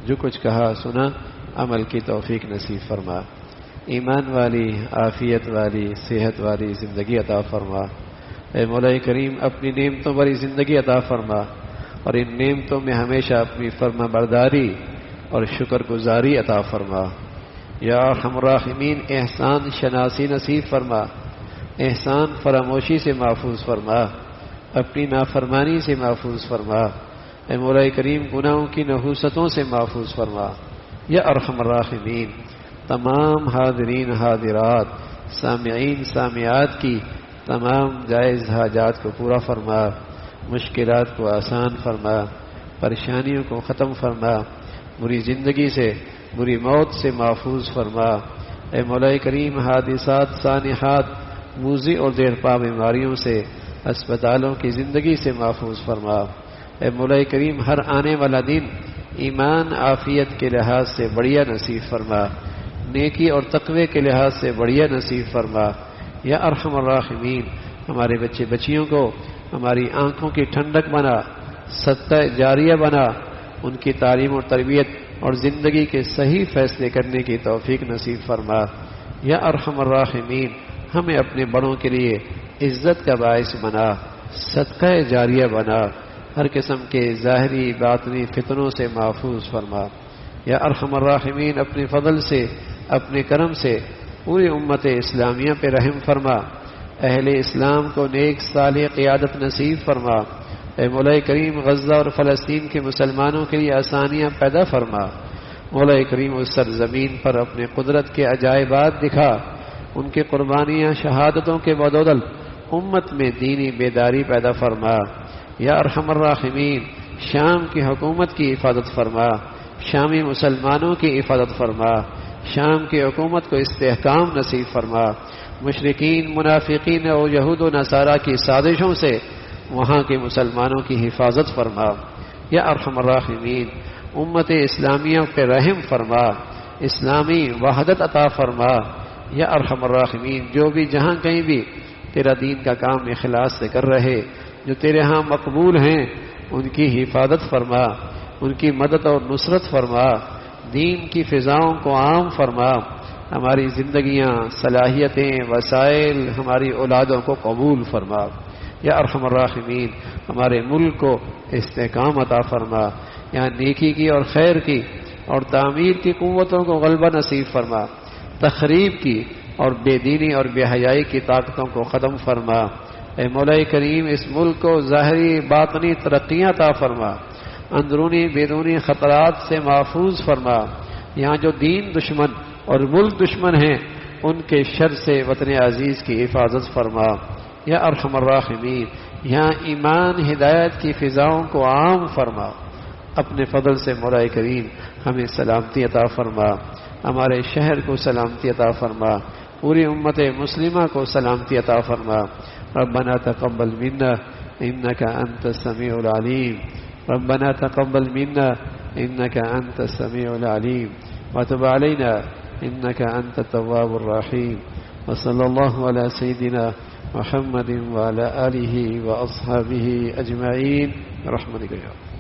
جو کچھ کہا سنا عمل کی توفیق نصیب فرما، ایمان والی، عافیت والی، صحت والی زندگی عطا فرما۔ اے مولا کریم اپنی نعمتوں والی زندگی عطا فرما، اور ان نعمتوں میں ہمیشہ اپنی فرما برداری اور شکر گزاری عطا فرما۔ یا ارحم الراحمین احسان شناسی نصیب فرما، احسان فراموشی سے محفوظ فرما، اپنی نافرمانی سے محفوظ فرما۔ اے مولا کریم گناہوں کی نحوستوں سے محفوظ فرما۔ یا ارحم الراحمین تمام حاضرین حاضرات، سامعین سامعات کی تمام جائز حاجات کو پورا فرما، مشکلات کو آسان فرما، پریشانیوں کو ختم فرما، بری زندگی سے، بری موت سے محفوظ فرما۔ اے مولا کریم حادثات سانحات، موذی اور دیرپا بیماریوں سے، اسپتالوں کی زندگی سے محفوظ فرما۔ اے مولا کریم ہر آنے والا دن ایمان عافیت کے لحاظ سے بڑھیا نصیب فرما، نیکی اور تقوی کے لحاظ سے بڑھیا نصیب فرما۔ یا ارحم الراحمین ہمارے بچے بچیوں کو ہماری آنکھوں کی ٹھنڈک بنا، صدقہ جاریہ بنا، ان کی تعلیم اور تربیت اور زندگی کے صحیح فیصلے کرنے کی توفیق نصیب فرما۔ یا ارحم الراحمین ہمیں اپنے بڑوں کے لیے عزت کا باعث بنا، صدقہ جاریہ بنا، ہر قسم کے ظاہری باطنی فتنوں سے محفوظ فرما۔ یا ارحم الراحمین اپنے فضل سے، اپنے کرم سے پوری امت اسلامیہ پہ رحم فرما، اہل اسلام کو نیک صالح قیادت نصیب فرما۔ اے مولا کریم غزہ اور فلسطین کے مسلمانوں کے لیے آسانیاں پیدا فرما۔ مولا کریم اس سرزمین پر اپنے قدرت کے عجائبات دکھا، ان کی قربانیاں شہادتوں کے بدولت امت میں دینی بیداری پیدا فرما۔ یا ارحم الراحمین شام کی حکومت کی حفاظت فرما، شامی مسلمانوں کی حفاظت فرما، شام کی حکومت کو استحکام نصیب فرما، مشرکین منافقین اور یہود و نصارہ کی سازشوں سے وہاں کے مسلمانوں کی حفاظت فرما۔ یا ارحم الراحمین امت اسلامیہ پہ رحم فرما، اسلامی وحدت عطا فرما۔ یا ارحم الراحمین جو بھی جہاں کہیں بھی تیرا دین کا کام اخلاص سے کر رہے، جو تیرے ہاں مقبول ہیں، ان کی حفاظت فرما، ان کی مدد اور نصرت فرما، دین کی فضاؤں کو عام فرما، ہماری زندگیاں، صلاحیتیں، وسائل، ہماری اولادوں کو قبول فرما۔ یا ارحم الراحمین ہمارے ملک کو استحکام عطا فرما، یہاں نیکی کی اور خیر کی اور تعمیر کی قوتوں کو غلبہ نصیب فرما، تخریب کی اور بے دینی اور بے حیائی کی طاقتوں کو ختم فرما۔ اے مولا کریم اس ملک کو ظاہری باطنی ترقیاں عطا فرما، اندرونی بیرونی خطرات سے محفوظ فرما، یہاں جو دین دشمن اور ملک دشمن ہیں ان کے شر سے وطن عزیز کی حفاظت فرما۔ یا ارحم الراحمین. یہاں ایمان ہدایت کی فضاؤں کو عام فرما. اپنے فضل سے مولا کریم ہمیں سلامتی عطا فرما. ہمارے شہر کو سلامتی عطا فرما. پوری امت مسلمہ کو سلامتی عطا فرما. ربنا تقبل منا انك انت السميع العليم. ربنا تقبل منا انك انت السميع العليم وتب علينا انك انت التواب الرحيم. وصلى الله على سيدنا محمد وعلى آله وأصحابه أجمعين برحمتك يا رب.